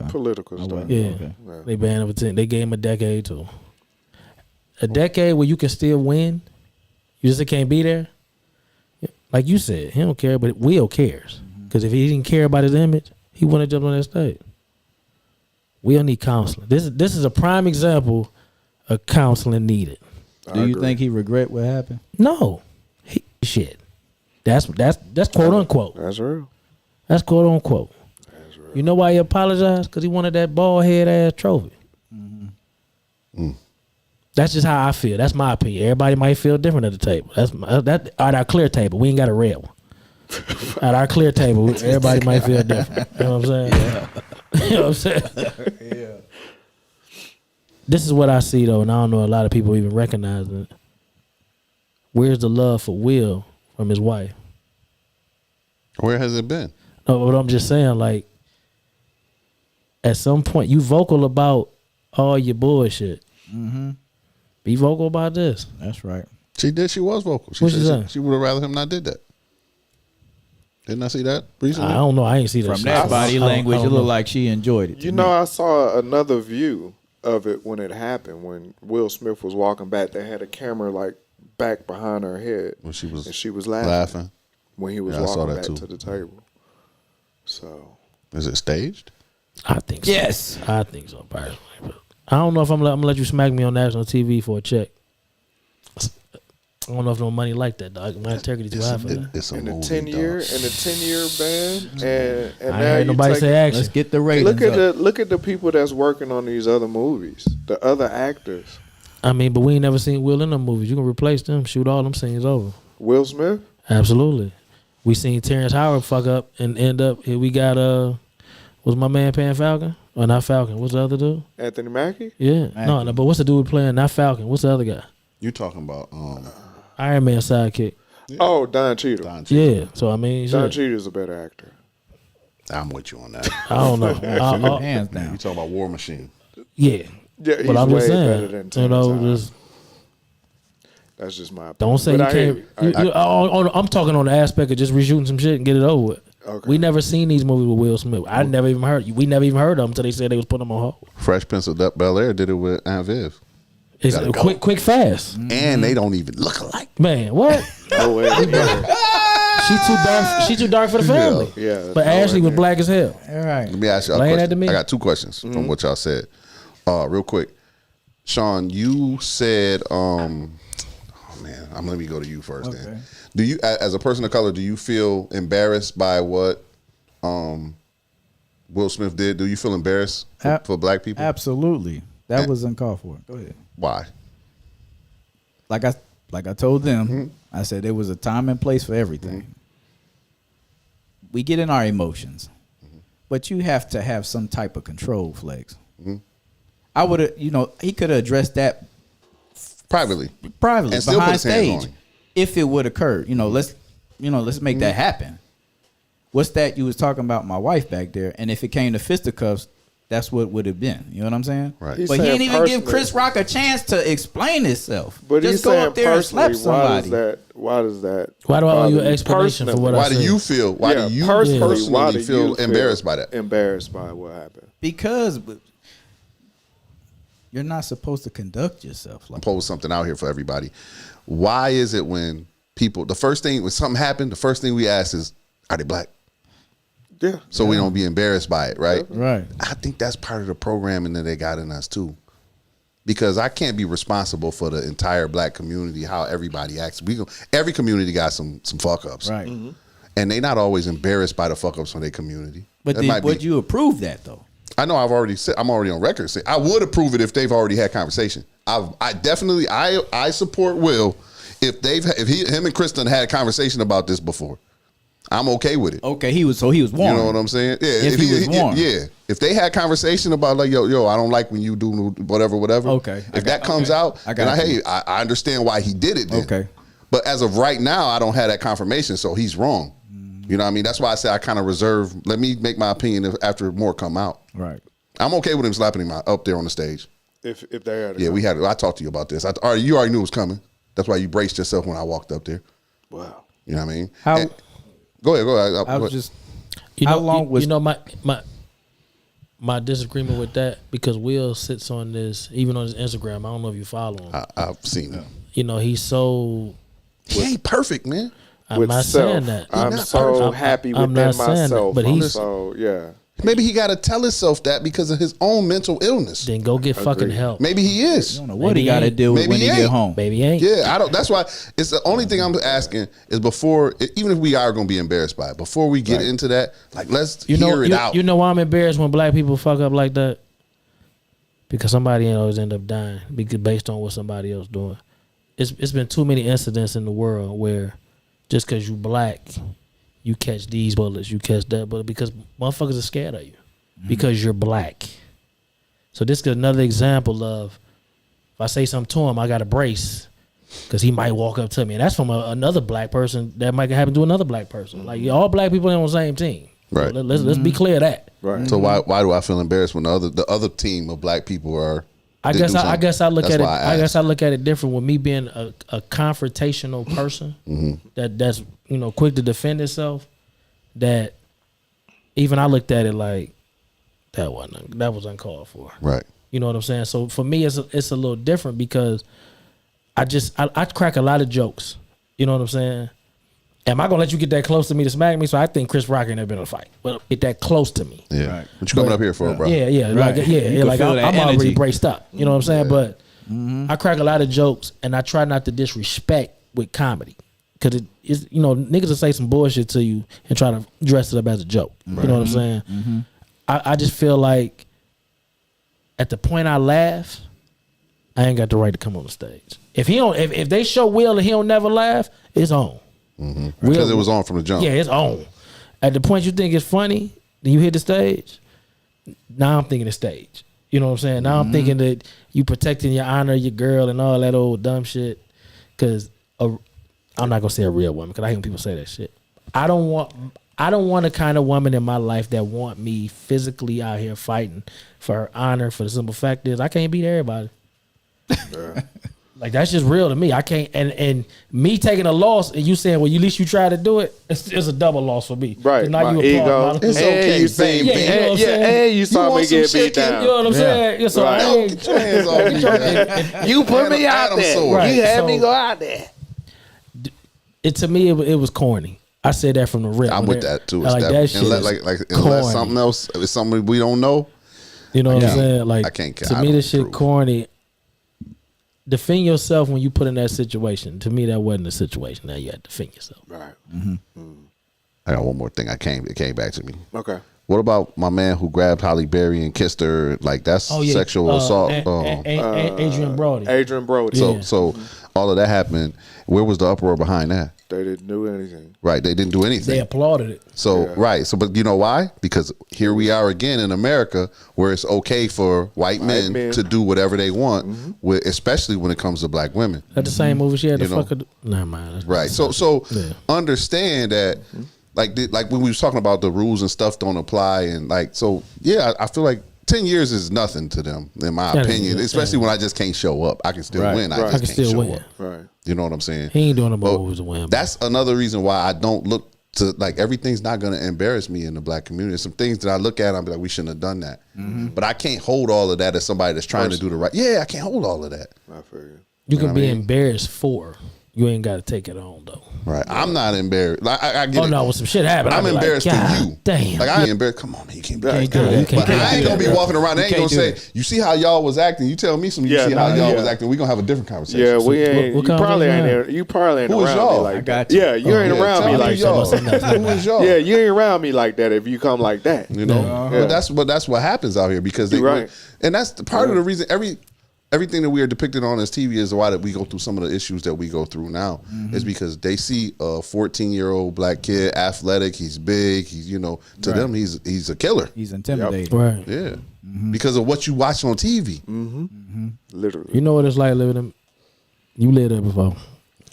Okay. Political stuff. Yeah. Okay. They banned him for 10. They gave him a decade too. A decade where you can still win. You just can't be there. Like you said, he don't care, but Will cares. Because if he didn't care about his image, he wouldn't have jumped on that stage. Will need counseling. This is a prime example of counseling needed. Do you think he regret what happened? No. Shit. That's quote unquote. That's real. That's quote unquote. That's real. You know why he apologized? Because he wanted that bald head ass trophy. That's just how I feel. That's my opinion. Everybody might feel different at the table. That's at our clear table. We ain't got a red one. At our clear table, everybody might feel different. You know what I'm saying? Yeah. You know what I'm saying? Yeah. This is what I see though, and I don't know a lot of people even recognize it. Where's the love for Will from his wife? Where has it been? No, but I'm just saying, like, at some point, you vocal about all your bullshit. Mm-hmm. Be vocal about this. That's right. She did. She was vocal. What she said say? she would have rather him not did that. Didn't I see that recently? I don't know. I ain't see that From shit. that body language, it looked like she enjoyed it. You know, I saw another view of it when it happened. When Will Smith was walking back, they had a camera like back behind her head, When she was and she was laughing when he was Yeah, I saw walking that back too. to the table. So Is it staged? I think so. Yes. I think so, personally. But I don't know if I'm gonna let you smack me on national TV for a check. I don't know if no money like that, dog. My integrity too high for that. It's a in the movie, 10-year ban, and I ain't now heard you nobody take say action. Let's get the ratings look at the people that's working on these other movies, the other actors. I mean, but we ain't never seen Will in them movies. You can replace them, shoot all them scenes over. Will Smith. Absolutely. We seen Terrence Howard fuck up and end up here. We got was my man playing Falcon? Or not Falcon? What's the other dude? Anthony Mackie. Yeah, no, but what's the dude playing? Not Falcon. What's the other guy? You talking about Iron Man sidekick. Oh, Don Cheadle. Don Cheadle. Yeah. So I mean, Don shit. Cheadle's a better actor. I'm with you on that. I don't know. Hands You down. talking about War Machine? Yeah. Yeah, he's But I'm way just better saying, than you Terrence know, Howard. just That's just my opinion. don't say But you I hear can't. you. I'm talking on the aspect of just reshooting some shit and get it over with. Okay. We never seen these movies with Will Smith. We never even heard of them until they said they was putting them on hold. Fresh Prince of Bel Air did it with Aunt Viv. It's Gotta go. quick, fast. And they don't even look alike. Man, what? No way. She too dark for the family. Yeah. But no Ashley way. was black as hell. All right. Let me ask you a Explain that to question. me. I got two questions from what y'all said. Real quick. Sean, you said, oh man, let me go to you first then. Do you, as a person of color, do you feel embarrassed by what Will Smith did? Do you feel embarrassed for black people? Absolutely. That was uncalled for. Go ahead. Why? Like I told them, I said there was a time and place for everything. We get in our emotions, but you have to have some type of control, Flex. I would have, he could have addressed that Privately. privately And still put behind his hands on stage him. if it would occur. Let's make that happen. What's that you was talking about my wife back there? And if it came to fisticuffs, that's what would have been. You know what I'm saying? Right. He's But he saying didn't even give personally. Chris Rock a chance to explain himself. But just he's go saying up there and slap personally, somebody. why does that? Why do I owe you an bother explanation for what I Why do said? you feel? Why do you personally, why do feel you embarrassed by that? Embarrassed by what happened. Because you're not supposed to conduct yourself like Pose something out here for everybody. Why is it when people, the first thing, when something happened, the first thing we ask is, are they black? Yeah. So we don't be embarrassed by it, right? Right. I think that's part of the programming that they got in us too. Because I can't be responsible for the entire black community, how everybody acts. Every community got some fuck ups. Right. And they not always embarrassed by the fuck ups from their community. But would you approve that though? I know I'm already on record saying I would approve it if they've already had conversation. I definitely support Will if him and Kristen had a conversation about this before. I'm okay with it. Okay, he was warm. You know what I'm saying? Yeah, If he was warm. Yeah. If they had conversation about like, yo, I don't like when you do whatever. Okay. If that comes out, then I understand why he did it then. Okay. But as of right now, I don't have that confirmation, so he's wrong. You know what I mean? That's why I say I kind of reserve. Let me make my opinion after more come out. Right. I'm okay with him slapping him up there on the stage. If they had I talked to you about this. You already knew it was coming. That's why you braced yourself when I walked up there. Wow. You know what I mean? How? Go ahead. I was just. How long was my disagreement with that, because Will sits on this even on his Instagram. I don't know if you follow him. I've seen him. You know, he's so. He ain't perfect, man. I'm not saying that. I'm so happy within myself. But he's so yeah. Maybe he got to tell himself that because of his own mental illness. Then go get fucking help. Maybe he is. I don't know what he got to deal with when he get home. Maybe he ain't. Yeah, I don't. That's why it's the only thing I'm asking is before, even if we are going to be embarrassed by it, before we get into that, like let's hear it out. You know why I'm embarrassed when black people fuck up like that? Because somebody always end up dying based on what somebody else doing. It's been too many incidents in the world where just because you black, you catch these bullets, you catch that bullet, because motherfuckers are scared of you. Because you're black. So this is another example of, if I say something to him, I got to brace, because he might walk up to me, and that's from another black person that might happen to another black person. Like all black people ain't on the same team. Right. So let's be clear of that. Right. So why do I feel embarrassed when the other team of black people are? I guess I look at it. I guess I look at it different with me being a confrontational person that's quick to defend itself. That even I looked at it like that was uncalled for. Right. You know what I'm saying? So for me, it's a little different because I crack a lot of jokes. You know what I'm saying? Am I gonna let you get that close to me to smack me? So I think Chris Rock ain't never been in a fight. Well, get that close to me. Yeah. Right. What you coming up here for, bro? Yeah. Right. Like I'm already braced up. You know what I'm saying? Yeah. But I crack a lot of jokes, and I try not to disrespect with comedy, because it's niggas will say some bullshit to you and try to dress it up as a joke. Right. You know what I'm saying? Mm-hmm. I just feel like at the point I laugh, I ain't got the right to come on the stage. If they show Will and he don't never laugh, it's on. Mm-hmm. Because it was on from the jump. Yeah, it's on. At the point you think it's funny, then you hit the stage. Now I'm thinking the stage. You know what I'm saying? Now I'm thinking that you protecting your honor, your girl, and all that old dumb shit. Because I'm not gonna say a real woman, because I hear people say that shit. I don't want a kind of woman in my life that want me physically out here fighting for her honor. For the simple fact is, I can't beat everybody. Like, that's just real to me. I can't, and me taking a loss and you saying, well, at least you try to do it, it's a double loss for me. Right. Now my you ego. It's okay, you saying, and you saw me get beat down. You know what I'm saying? Yeah, so you put me out there. Right. You had me go out there. To me, it was corny. I said that from the rip. I'm with that too. Like that shit unless something else, if it's something we don't know. You know what I'm saying? Like, I can't. To me, this shit corny. Defend yourself when you put in that situation. To me, that wasn't a situation. Now you had to defend yourself. Right. I got one more thing. It came back to me. Okay. What about my man who grabbed Halle Berry and kissed her? Like, that's sexual assault. Adrian Brody. Adrian Brody. So all of that happened. Where was the uproar behind that? They didn't do anything. Right. They didn't do anything. They applauded it. So, right. So, but you know why? Because here we are again in America where it's okay for white men to do whatever they want, especially when it comes to black women. That's the same movie she had to fuck her. Never mind. Right. So understand that, like when we was talking about the rules and stuff don't apply, and like, so yeah, I feel like 10 years is nothing to them, in my opinion, especially when I just can't show up. I can still win. I just can't show up. Right. You know what I'm saying? He ain't doing the moves to win. That's another reason why I don't look to, like, everything's not going to embarrass me in the black community. There's some things that I look at and I'm like, we shouldn't have done that. But I can't hold all of that as somebody that's trying to do the right. Yeah, I can't hold all of that. I figure. You can be embarrassed for. You ain't got to take it on, though. Right. I'm not embarrassed. I get it. No, when some shit happened, I'm embarrassed for you. Damn. Like, I ain't embarrassed. Come on, man. You can't be like that. But I ain't going to be walking around. They ain't going to say, you see how y'all was acting. You tell me some, you see how y'all was acting. We're going to have a different conversation. Yeah, we ain't. You probably ain't Who is around y'all? me like that. you. Yeah, you ain't around me like that. Who is y'all? Yeah, you ain't around me like that if you come like that. You know? But that's what happens out here because they, and that's part of the reason everything that we are depicted on as TV is why that we go through some of the issues that we go through now. Is because they see a 14-year-old black kid, athletic, he's big, he's to them he's a killer. He's intimidating. Right. Yeah, because of what you watch on TV. Literally. You know what it's like living in. You lived there before.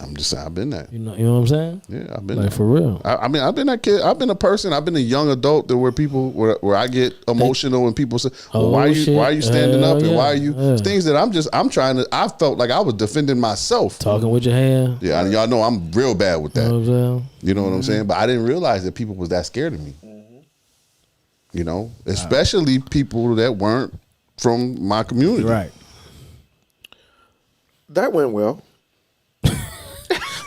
I'm just saying, I've been that. You know what I'm saying? Yeah, I've been Like there. for real. I mean, I've been that kid. I've been a person. I've been a young adult that where I get emotional when people say, well, why are you standing up and why are you things that I'm trying to. I felt like I was defending myself. Talking with your hand. Yeah, and y'all know I'm real bad with that. You know what I'm saying? You know what I'm saying? But I didn't realize that people was that scared of me. Especially people that weren't from my community. Right. That went well.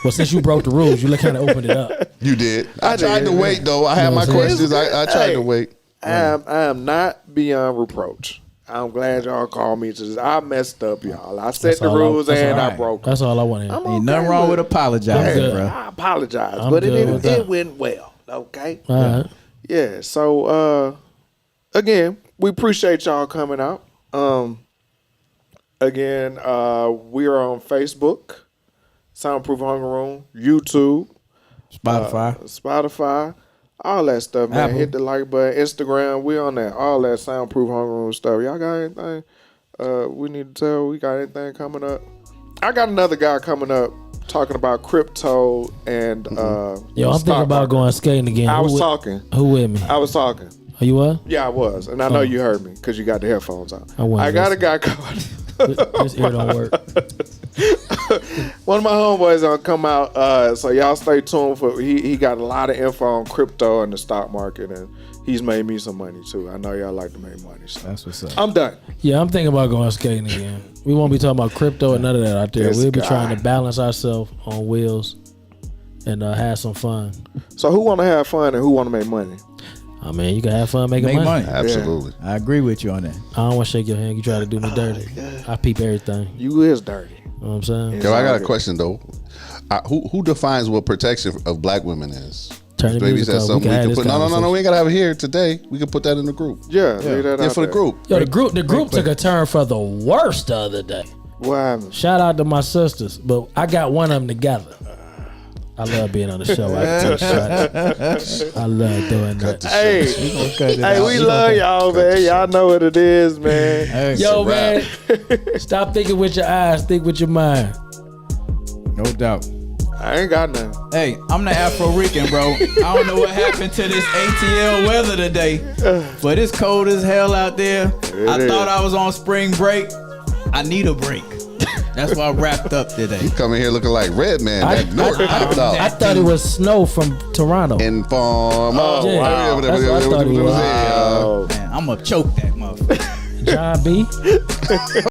Well, since you broke the rules, you kind of opened it up. You did. I tried did. to wait though. I had my questions. I tried to wait. I am not beyond reproach. I'm glad y'all called me to this. I messed up, y'all. I set the rules and I broke them. That's all I want to hear. Ain't nothing wrong with apologizing, good. bro. I apologize, I'm but good with it that. went well. Okay. All right. Yeah. So again, we appreciate y'all coming out. Again, we are on Facebook, Soundproof Hunger Room, YouTube, Spotify, all that stuff, man. Apple. Hit the like button, Instagram, we on that, all that Soundproof Hunger Room stuff. Y'all got anything we need to tell? We got anything coming up? I got another guy coming up talking about crypto and Yo, I'm thinking about going skating again. I Who was with- talking. Who with me? I was talking. Are you what? Yeah, I was. And I know you heard me because you got the headphones on. I wasn't I got a listening. guy coming. This ear don't work. One of my homeboys gonna come out, so y'all stay tuned for. He got a lot of info on crypto and the stock market, and he's made me some money too. I know y'all like to make money, so That's what's up. I'm done. Yeah, I'm thinking about going skating again. We won't be talking about crypto and none of that out there. This We'll be guy. trying to balance ourselves on wheels and have some fun. So who want to have fun and who want to make money? I mean, you can have fun making Make money. money. Absolutely. I agree with you on that. I don't want to shake your hand. You try to do me dirty. I peep everything. You is dirty. You know what I'm saying? Yo, I got a question though. Who defines what protection of black women is? Turn the Maybe music that's up. something we have can this put. No, conversation. we ain't gotta have it here today. We can put that in the group. Yeah, leave that Yeah, out for the there. group. Yo, the group took a turn for the worst the other day. What happened? Shout out to my sisters, but I got one of them together. I love being on the show. I love doing that. Hey, we love y'all, man. Y'all know what it is, man. Hey, Yo, man, stop thinking with your eyes, think with your mind. no doubt. I ain't got nothing. Hey, I'm the Afro Rican, bro. I don't know what happened to this ATL weather today, but it's cold as hell out there. I thought I was on spring break. I need a break. That's why I wrapped up today. Coming here looking like Red Man. I thought it was snow from Toronto. Inform. Oh, Yeah, wow. that's what I thought it was. Oh. Man, I'm gonna choke that motherfucker. John B.